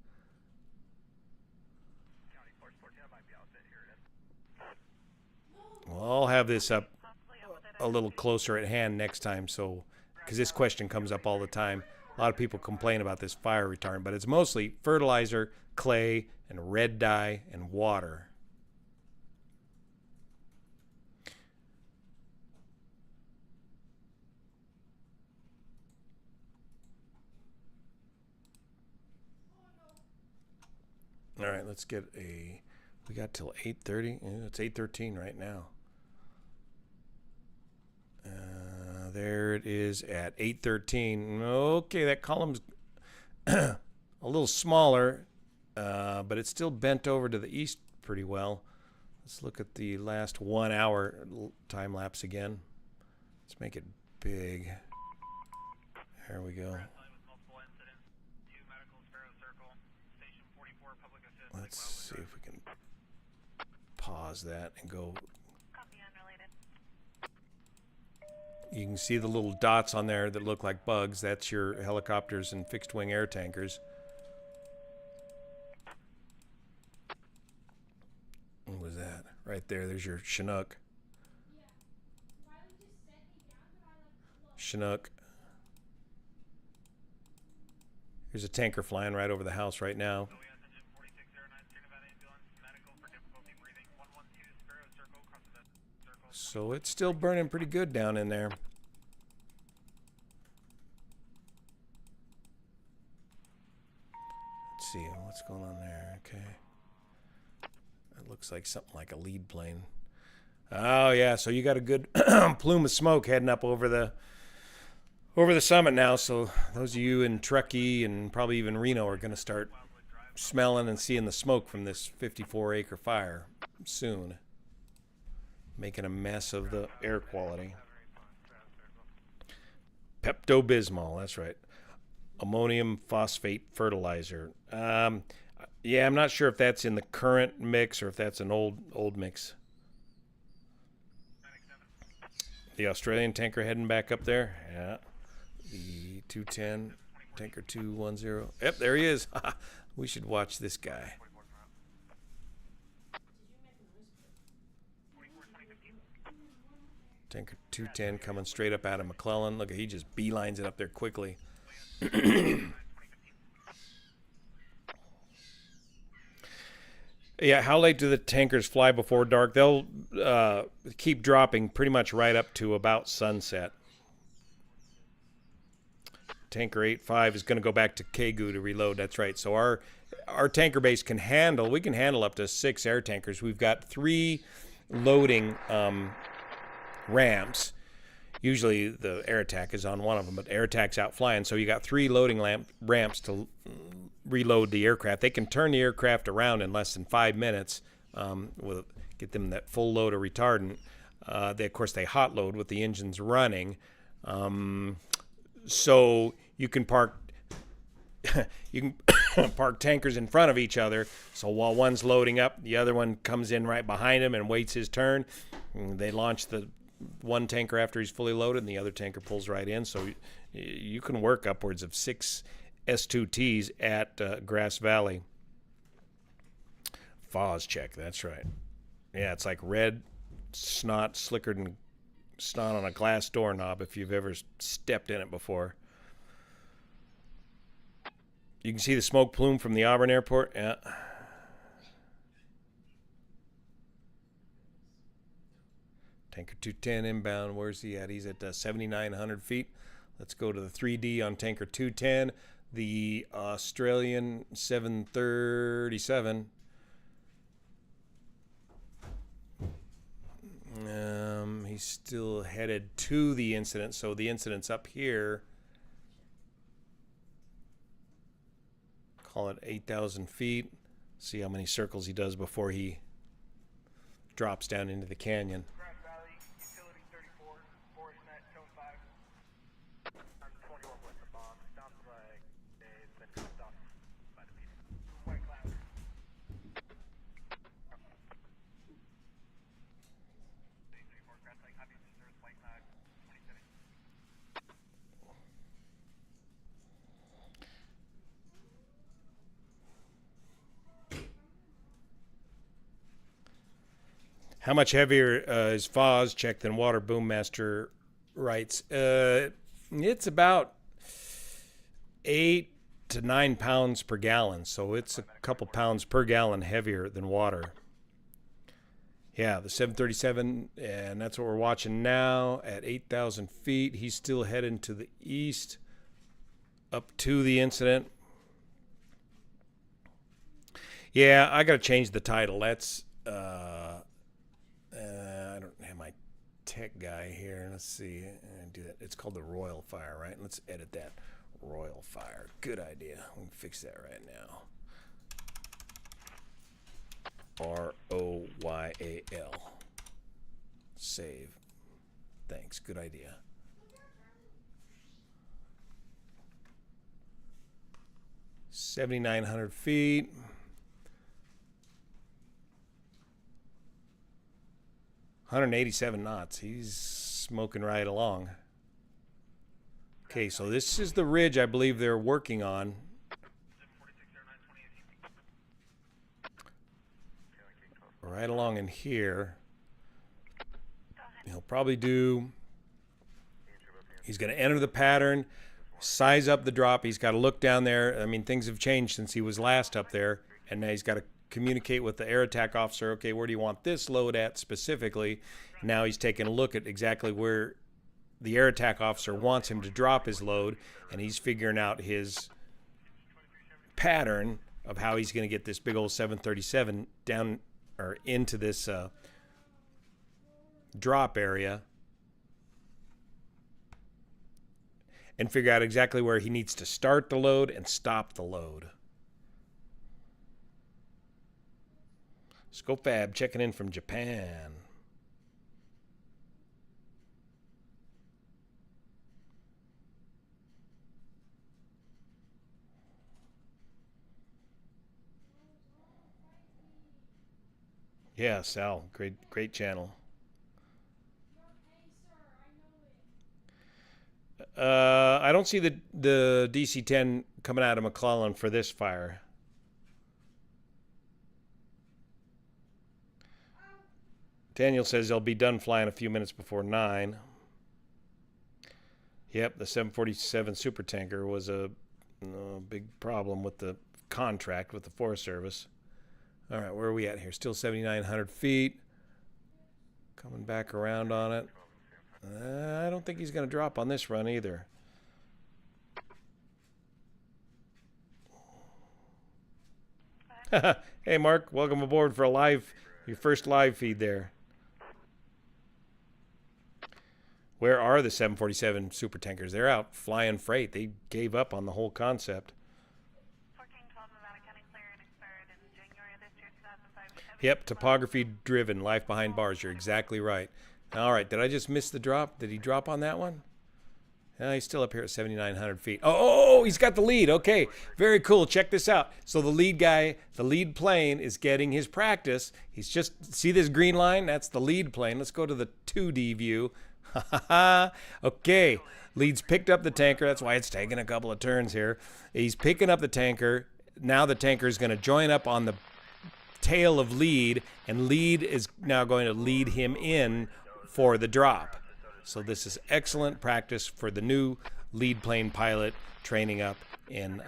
Well, I'll have this up a little closer at hand next time, so because this question comes up all the time. A lot of people complain about this fire retardant, but it's mostly fertilizer, clay, and red dye and water. All right, let's get a. We got till 8:30. Yeah, it's 8:13 right now. There it is at 8:13. Okay, that column's a little smaller, but it's still bent over to the east pretty well. Let's look at the last 1 hour time lapse again. Let's make it big. There we go. Let's see if we can pause that and go. You can see the little dots on there that look like bugs. That's your helicopters and fixed-wing air tankers. What was that? Right there, there's your Chinook. Chinook. Here's a tanker flying right over the house right now. So it's still burning pretty good down in there. Let's see what's going on there. Okay. That looks like something like a lead plane. Oh yeah, so you got a good plume of smoke heading up over the summit now. So those of you in Truckee and probably even Reno are going to start smelling and seeing the smoke from this 54-acre fire soon. Making a mess of the air quality. Pepto-Bismol, that's right. Ammonium phosphate fertilizer. Yeah, I'm not sure if that's in the current mix or if that's an old mix. The Australian tanker heading back up there. Yeah. The 210, tanker 210. Yep, there he is. We should watch this guy. Tanker 210 coming straight up out of McClellan. Look, he just beelines it up there quickly. Yeah, how late do the tankers fly before dark? They'll keep dropping pretty much right up to about sunset. Tanker 85 is going to go back to Kegu to reload. That's right. So our tanker base can handle up to 6 air tankers. We've got 3 loading ramps. Usually the air attack is on one of them, but air attack's out flying. So you got 3 loading ramps to reload the aircraft. They can turn the aircraft around in less than 5 minutes. Get them that full load of retardant. Of course, they hot load with the engines running. So you can park park tankers in front of each other. So while one's loading up, the other one comes in right behind him and waits his turn. And they launch the one tanker after he's fully loaded, and the other tanker pulls right in. So you can work upwards of 6 S2Ts at Grass Valley. FAWS check, that's right. Yeah, it's like red snot slickered and snot on a glass doorknob if you've ever stepped in it before. You can see the smoke plume from the Auburn Airport. Yeah. Tanker 210 inbound. Where's he at? He's at 7,900 feet. Let's go to the 3D on Tanker 210. The Australian 737. He's still headed to the incident, so the incident's up here. Call it 8,000 feet. See how many circles he does before he drops down into the canyon. Grass Valley, utility 34, Forest Net, zone 5. I'm 21 west of bomb. Sounds like they've been cut off by the people. White cloud. How much heavier is FAWS check than Water Boom Master writes? It's about 8 to 9 pounds per gallon, so it's a couple pounds per gallon heavier than water. Yeah, the 737, and that's what we're watching now at 8,000 feet. He's still heading to the east up to the incident. Yeah, I got to change the title. That's I don't have my tech guy here. Let's see. Do that. It's called the Royal Fire, right? Let's edit that. Royal Fire. Good idea. We can fix that right now. ROYAL. Save. Thanks. Good idea. $7,900 feet. 187 knots. He's smoking right along. Okay, so this is the ridge I believe they're working on. Right along in here. He'll probably do... He's going to enter the pattern, size up the drop. He's got to look down there. I mean, things have changed since he was last up there, and now he's got to communicate with the air attack officer. Okay, where do you want this load at specifically? Now he's taking a look at exactly where the air attack officer wants him to drop his load, and he's figuring out his pattern of how he's going to get this big old 737 down or into this drop area, and figure out exactly where he needs to start the load and stop the load. ScoFab checking in from Japan. Yeah, Sal, great channel. I don't see the DC-10 coming out of McClellan for this fire. Daniel says they'll be done flying a few minutes before 9. Yep, the 747 supertanker was a big problem with the contract with the Forest Service. All right, where are we at here? Still 7,900 feet. Coming back around on it. I don't think he's going to drop on this run either. Hey, Mark, welcome aboard for your first live feed there. Where are the 747 super tankers? They're out flying freight. They gave up on the whole concept. 1412 Nevada County cleared, expired in January of this year, 2005. Yep, topography driven, life behind bars. You're exactly right. All right, did I just miss the drop? Did he drop on that one? He's still up here at 7,900 feet. Oh, he's got the lead. Okay, very cool. Check this out. So the lead guy, the lead plane is getting his practice. He's just, see this green line? That's the lead plane. Let's go to the 2D view. Okay, lead's picked up the tanker. That's why it's taking a couple of turns here. He's picking up the tanker. Now the tanker is going to join up on the tail of lead, and lead is now going to lead him in for the drop. So this is excellent practice for the new lead plane pilot training up in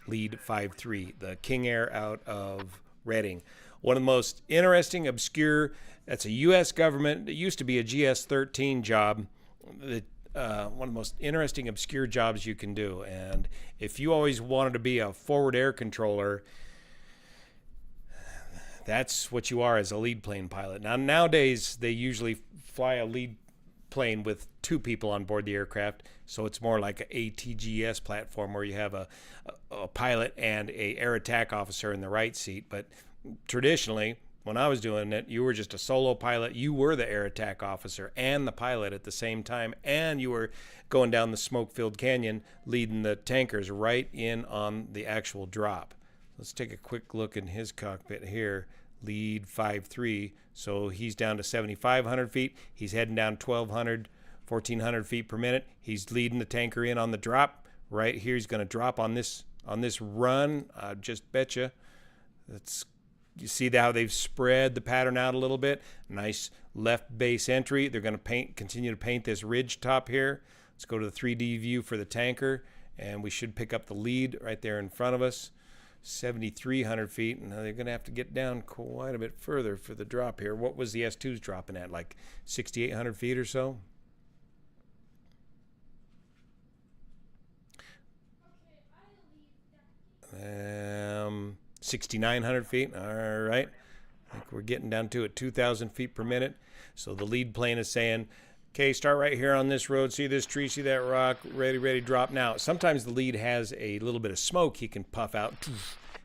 lead 5-3, the King Air out of Reading. One of the most interesting, obscure, that's a U.S. government, it used to be a GS-13 job, one of the most interesting, obscure jobs you can do. And if you always wanted to be a forward air controller, that's what you are as a lead plane pilot. Now, nowadays, they usually fly a lead plane with two people on board the aircraft, so it's more like a ATGS platform where you have a pilot and a air attack officer in the right seat. But traditionally, when I was doing it, you were just a solo pilot. You were the air attack officer and the pilot at the same time, and you were going down the smoke-filled canyon leading the tankers right in on the actual drop. Let's take a quick look in his cockpit here. Lead 5-3, so he's down to 7,500 feet. He's heading down 1,200, 1,400 feet per minute. He's leading the tanker in on the drop. Right here, he's going to drop on this run. I just betcha. You see how they've spread the pattern out a little bit. Nice left base entry. They're going to continue to paint this ridge top here. Let's go to the 3D view for the tanker, and we should pick up the lead right there in front of us. 7,300 feet. Now they're going to have to get down quite a bit further for the drop here. What was the S2s dropping at? Like 6,800 feet or so? 6,900 feet. All right. I think we're getting down to it 2,000 feet per minute. So the lead plane is saying, okay, start right here on this road. See this tree, see that rock, ready, drop. Now, sometimes the lead has a little bit of smoke he can puff out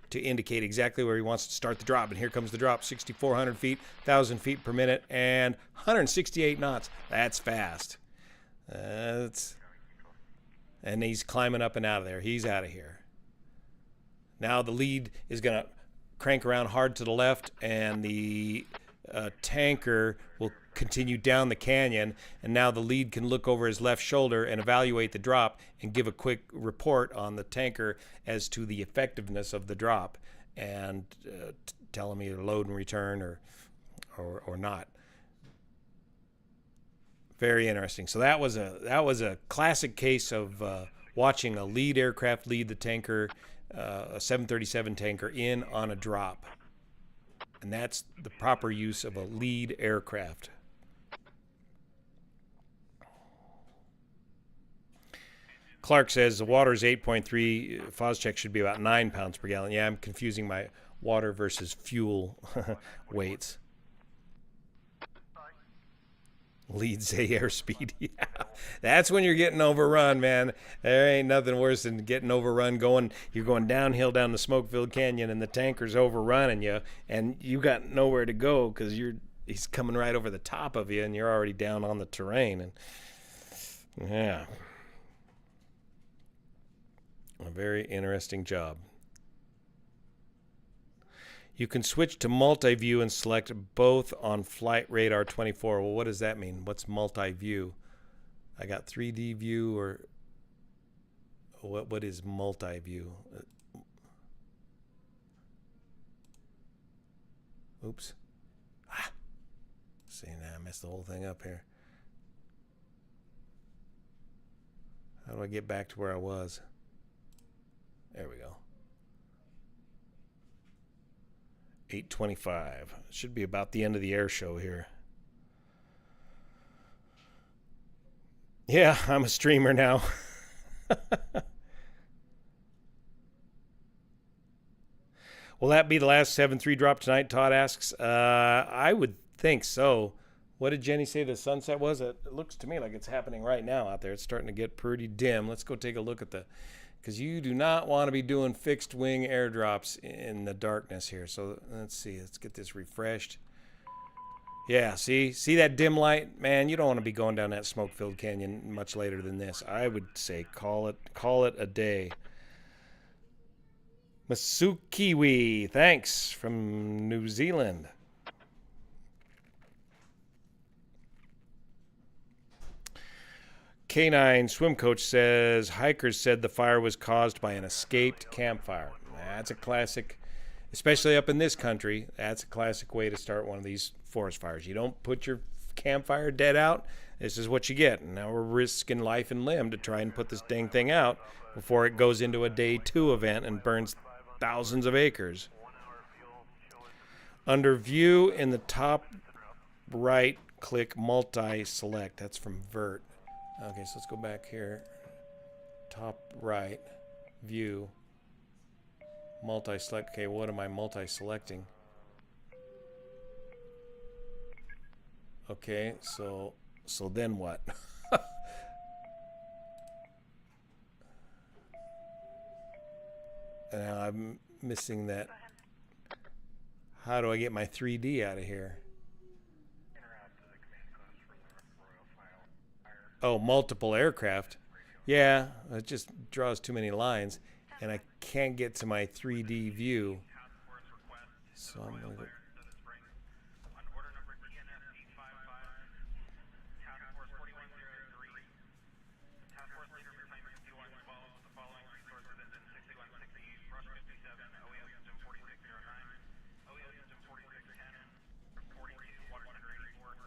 to indicate exactly where he wants to start the drop. And here comes the drop, 6,400 feet, 1,000 feet per minute, and 168 knots. That's fast. And he's climbing up and out of there. He's out of here. Now the lead is going to crank around hard to the left, and the tanker will continue down the canyon, and now the lead can look over his left shoulder and evaluate the drop and give a quick report on the tanker as to the effectiveness of the drop, and tell him either load and return or not. Very interesting. So that was a classic case of watching a lead aircraft lead the tanker, a 737 tanker, in on a drop. And that's the proper use of a lead aircraft. Clark says the water is 8.3. Phos-Check should be about 9 pounds per gallon. Yeah, I'm confusing my water versus fuel weights. Lead say airspeed. Yeah, that's when you're getting overrun, man. There ain't nothing worse than getting overrun. You're going downhill down the smoke-filled canyon, and the tanker's overrunning you, and you got nowhere to go because he's coming right over the top of you, and you're already down on the terrain. And yeah, a very interesting job. You can switch to multi-view and select both on Flight Radar 24. Well, what does that mean? What's multi-view? I got 3D view, or what is multi-view? Oops. See, now I messed the whole thing up here. How do I get back to where I was? There we go. 8:25. Should be about the end of the air show here. Yeah, I'm a streamer now. Will that be the last 7-3 drop tonight? Todd asks. I would think so. What did Jenny say the sunset was? It looks to me like it's happening right now out there. It's starting to get pretty dim. Let's go take a look at the, because you do not want to be doing fixed wing airdrops in the darkness here. So let's see. Let's get this refreshed. Yeah, see that dim light, man. You don't want to be going down that smoke-filled canyon much later than this. I would say call it a day. Masukiwi, thanks from New Zealand. K9 swim coach says hikers said the fire was caused by an escaped campfire. That's a classic, especially up in this country. That's a classic way to start one of these forest fires. You don't put your campfire dead out. This is what you get. And now we're risking life and limb to try and put this dang thing out before it goes into a day 2 event and burns thousands of acres. Under view in the top right, click multi-select. That's from Vert. Okay, so let's go back here. Top right, view, multi-select. Okay, what am I multi-selecting? Okay, so then what? Now I'm missing that. How do I get my 3D out of here? Oh, multiple aircraft. Yeah, it just draws too many lines, and I can't get to my 3D view. So I'm gonna go.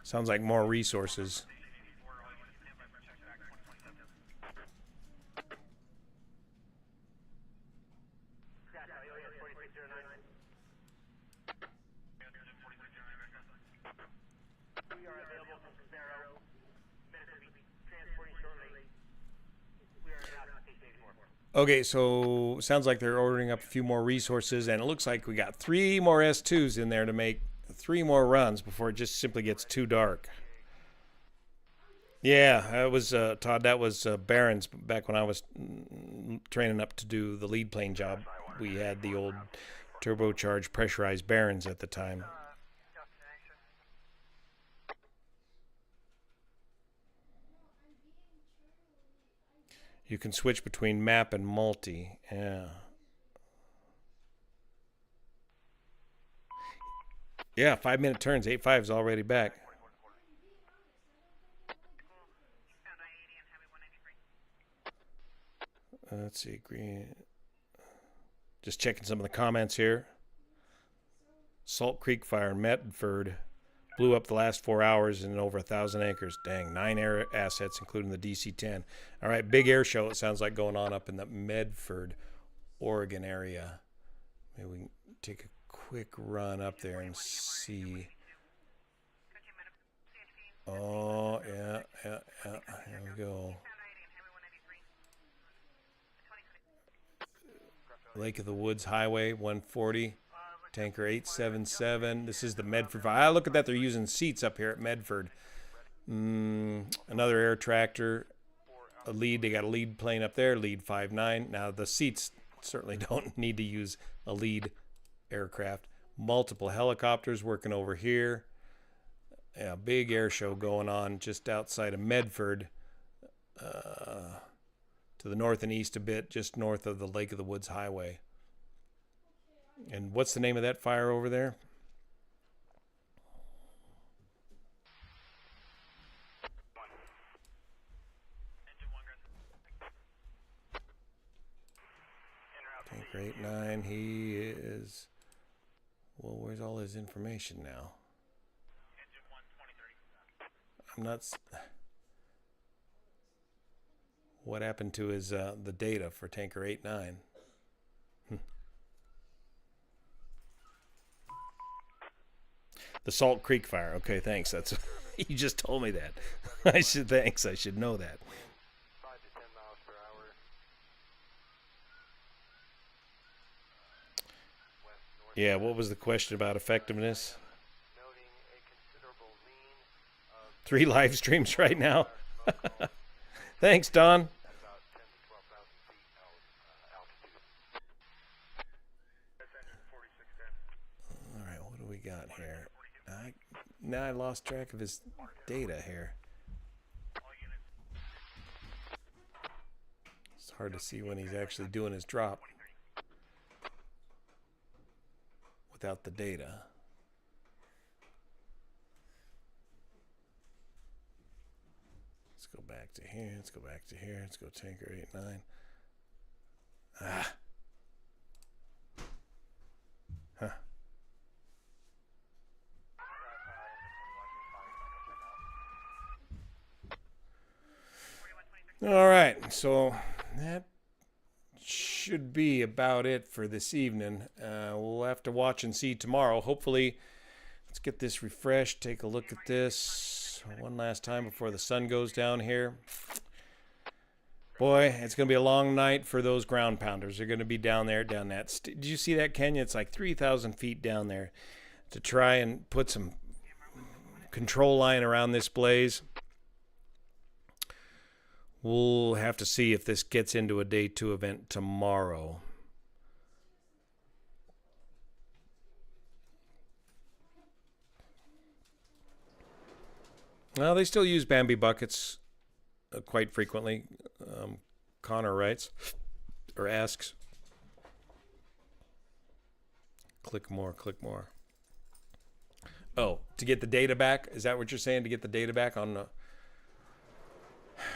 Sounds like more resources. Okay, so sounds like they're ordering up a few more resources, and it looks like we got 3 more S2s in there to make 3 more runs before it just simply gets too dark. Yeah, that was Todd. That was Barron's back when I was training up to do the lead plane job. We had the old turbocharged pressurized Barron's at the time. You can switch between map and multi. Yeah. Yeah, 5-minute turns. 8.5 is already back. Let's see. Green. Just checking some of the comments here. Salt Creek fire in Medford blew up the last 4 hours in over 1,000 acres. Dang, 9 air assets, including the DC-10. All right, big air show, it sounds like, going on up in the Medford, Oregon area. Maybe we can take a quick run up there and see. Oh, yeah. Here we go. Lake of the Woods Highway, 140. Tanker 877. This is the Medford. Look at that. They're using seats up here at Medford. Another air tractor. A lead. They got a lead plane up there. Lead 59. Now the seats certainly don't need to use a lead aircraft. Multiple helicopters working over here. Yeah, big air show going on just outside of Medford. To the north and east a bit, just north of the Lake of the Woods Highway. And what's the name of that fire over there? Tanker 89, he is... Well, where's all his information now? I'm not... What happened to his the data for Tanker 89? The Salt Creek fire. Okay, thanks. That's you just told me that. I should know that. 5 to 10 miles per hour. Yeah, what was the question about effectiveness? Noting a considerable lean 3 live streams right now. Thanks, Don. About 10 to 12,000 feet altitude. That's engine 4610. All right, what do we got here? Now I lost track of his data here. It's hard to see when he's actually doing his drop without the data. Let's go back to here. Let's go back to here. Let's go tanker 89. Ah. Huh. All right, so that should be about it for this evening. We'll have to watch and see tomorrow. Hopefully, let's get this refreshed. Take a look at this one last time before the sun goes down here. Boy, it's going to be a long night for those ground pounders. They're going to be down there, down that. Did you see that, Kenya? It's like 3,000 feet down there to try and put some control line around this blaze. We'll have to see if this gets into a day 2 event tomorrow. Well, they still use Bambi buckets quite frequently. Connor writes or asks. Click more, click more. Oh, to get the data back? Is that what you're saying? To get the data back on the...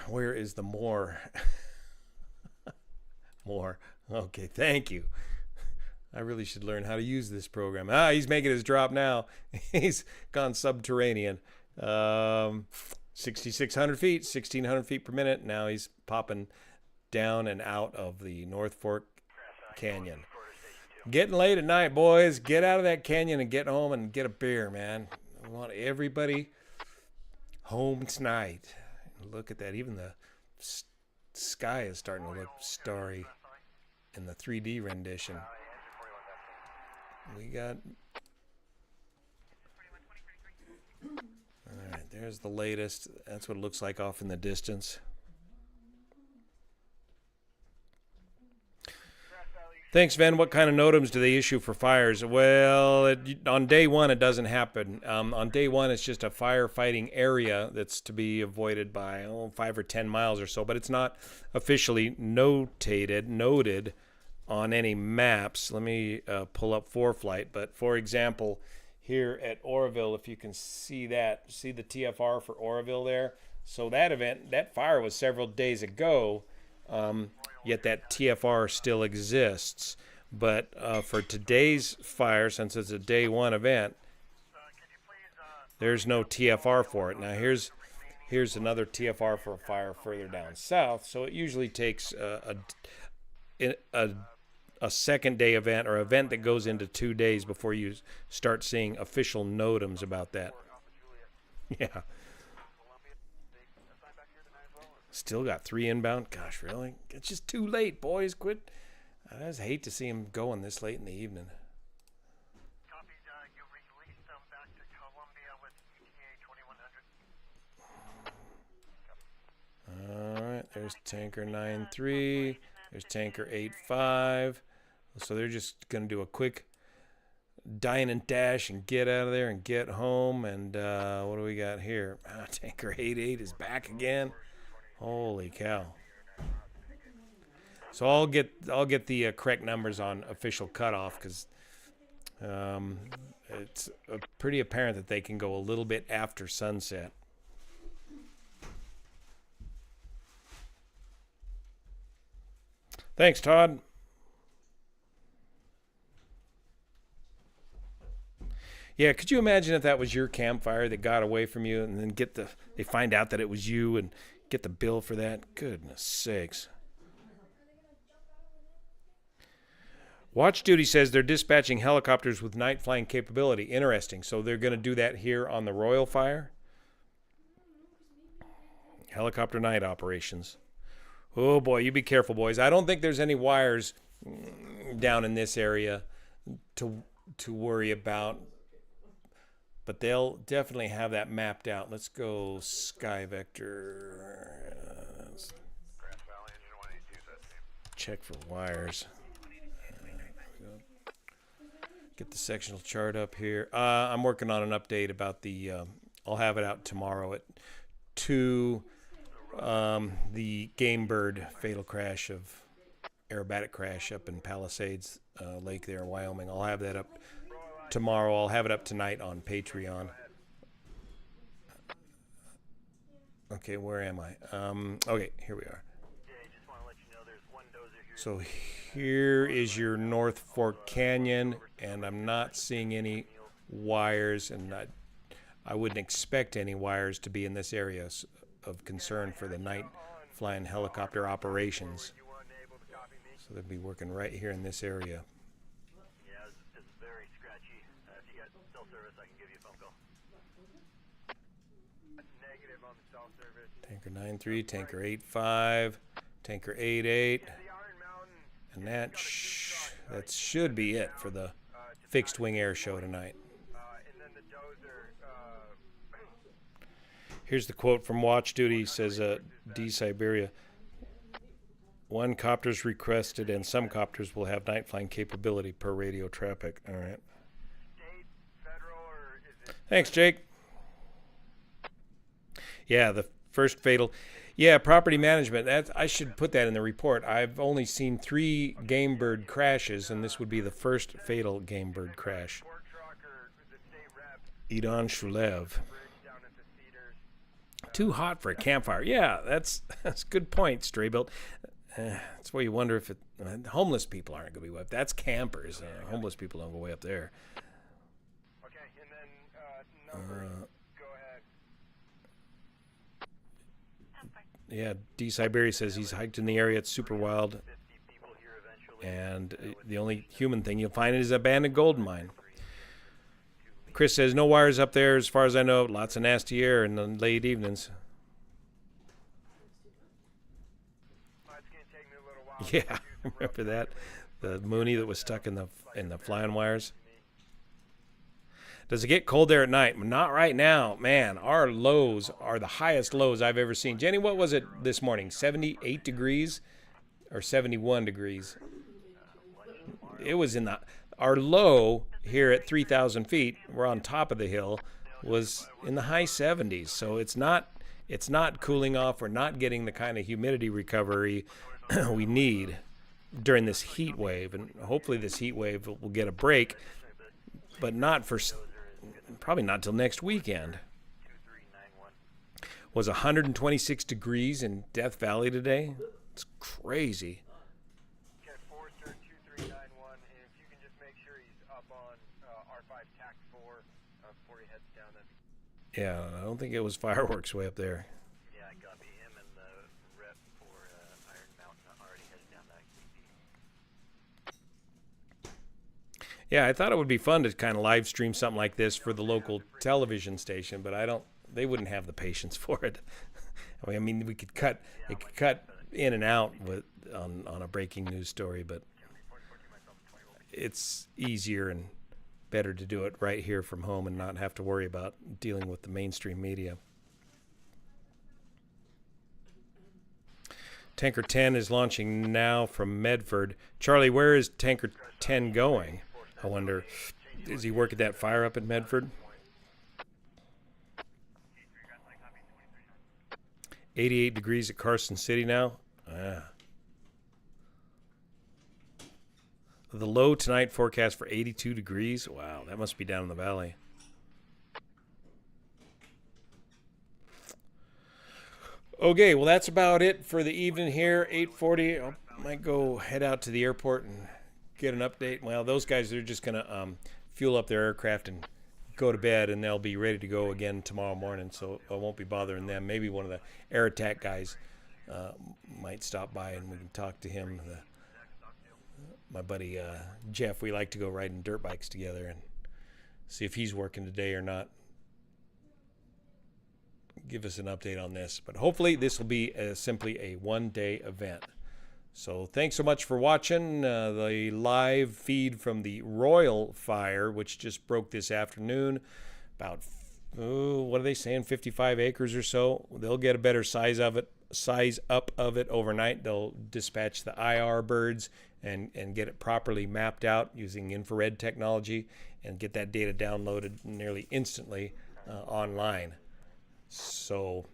Where is the more? More. Okay, thank you. I really should learn how to use this program. He's making his drop now. He's gone subterranean. 6,600 feet, 1,600 feet per minute. Now he's popping down and out of the North Fork Canyon. Getting late at night, boys. Get out of that canyon and get home and get a beer, man. I want everybody home tonight. Look at that. Even the sky is starting to look starry in the 3D rendition. We got... All right, there's the latest. That's what it looks like off in the distance. Thanks, Ven. What kind of NOTAMs do they issue for fires? Well, on day 1, it doesn't happen. On day 1, it's just a firefighting area that's to be avoided by 5 or 10 miles or so, but it's not officially noted on any maps. Let me pull up ForeFlight. But for example, here at Oroville, if you can see that, see the TFR for Oroville there? So that event, that fire was several days ago. Yet that TFR still exists. But for today's fire, since it's a day 1 event, there's no TFR for it. Now here's another TFR for a fire further down south. So it usually takes a second day event or event that goes into 2 days before you start seeing official NOTAMs about that. Yeah. Still got 3 inbound. Gosh, really? It's just too late, boys. Quit. I just hate to see him going this late in the evening. Copies, you released them back to Columbia with ETA 2100. All right, there's tanker 9-3. There's tanker 8-5. So they're just going to do a quick dine and dash and get out of there and get home. And what do we got here? Tanker 8-8 is back again. Holy cow. So I'll get the correct numbers on official cutoff because it's pretty apparent that they can go a little bit after sunset. Thanks, Todd. Yeah, could you imagine if that was your campfire that got away from you and then they find out that it was you and get the bill for that? Goodness sakes. Watch Duty says they're dispatching helicopters with night flying capability. Interesting. So they're going to do that here on the Royal Fire? Helicopter night operations. Oh boy, you be careful, boys. I don't think there's any wires down in this area to worry about. but they'll definitely have that mapped out. Let's go Sky Vector. Check for wires. Get the sectional chart up here. I'm working on an update about the. I'll have it out tomorrow at 2. The game bird fatal crash of aerobatic crash up in Palisades Lake there in Wyoming. I'll have that up tomorrow. I'll have it up tonight on Patreon. Okay, where am I? Okay, here we are. So here is your North Fork Canyon, and I'm not seeing any wires, and I wouldn't expect any wires to be in this area of concern for the night flying helicopter operations. So they'll be working right here in this area. Yeah, it's very scratchy. If you got cell service, I can give you a phone call. Negative on the cell service. Tanker 9-3, Tanker 8-5, Tanker 8-8. And that should be it for the fixed wing air show tonight. And then the dozer, Here's the quote from Watch Duty. Says D Siberia. 1 copter's requested, and some copters will have night flying capability per radio traffic. All right. state, federal, or is it? Thanks, Jake. Yeah, the first fatal. Yeah, property management. I should put that in the report. I've only seen 3 game bird crashes, and this would be the first fatal game bird crash. Work truck or the state rep Idan Shulev. bridge down at the Cedars. Too hot for a campfire. Yeah, that's a good point, Straybuilt. That's where you wonder if homeless people aren't going to be way up. That's campers. Homeless people don't go way up there. Okay, and then numbers. Go ahead. Yeah, D. Siberia says he's hiked in the area. It's super wild. 50 people here eventually. And the only human thing you'll find is an abandoned gold mine. Chris says no wires up there as far as I know. Lots of nasty air in the late evenings. It's going to take me a little while. Yeah, remember that? The Mooney that was stuck in the flying wires. Does it get cold there at night? Not right now. Man, our lows are the highest lows I've ever seen. Jenny, what was it this morning? 78 degrees or 71 degrees? It was in our low here at 3,000 feet. We're on top of the hill. Was in the high 70s. So it's not cooling off. We're not getting the kind of humidity recovery we need during this heat wave. And hopefully this heat wave will get a break, but probably not till next weekend. Was 126 degrees in Death Valley today. It's crazy. Okay, Forrester 2391, and if you can just make sure he's up on R5 TAC 4 before he heads down. Yeah, I don't think it was fireworks way up there. Yeah, I copy him and the rep for Iron Mountain already headed down that VP. Yeah, I thought it would be fun to kind of live stream something like this for the local television station, but they wouldn't have the patience for it. I mean, they could cut in and out on a breaking news story, but it's easier and better to do it right here from home and not have to worry about dealing with the mainstream media. Tanker 10 is launching now from Medford. Charlie, where is Tanker 10 going? I wonder, is he working that fire up in Medford? 88 degrees at Carson City now. The low tonight forecast for 82 degrees. Wow, that must be down in the valley. Okay, well, that's about it for the evening here. 8:40. I might go head out to the airport and get an update. Well, those guys, they're just going to fuel up their aircraft and go to bed, and they'll be ready to go again tomorrow morning, so I won't be bothering them. Maybe one of the air attack guys might stop by, and we can talk to him. My buddy Jeff, we like to go riding dirt bikes together and see if he's working today or not. Give us an update on this. But hopefully this will be simply a one-day event. So thanks so much for watching the live feed from the Royal Fire, which just broke this afternoon. about, what are they saying, 55 acres or so. They'll get a better size up of it overnight. They'll dispatch the IR birds and get it properly mapped out using infrared technology and get that data downloaded nearly instantly online. So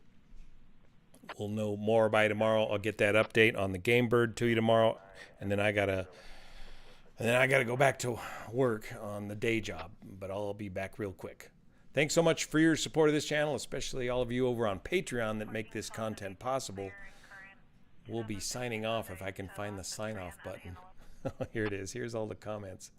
we'll know more by tomorrow. I'll get that update on the game bird to you tomorrow, and then I gotta go back to work on the day job, but I'll be back real quick. Thanks so much for your support of this channel, especially all of you over on Patreon that make this content possible. We'll be signing off if I can find the sign off button. Here it is. Here's all the comments.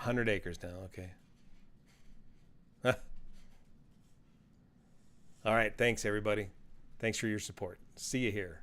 $100 acres now. Okay. All right. Thanks, everybody. Thanks for your support. See you here.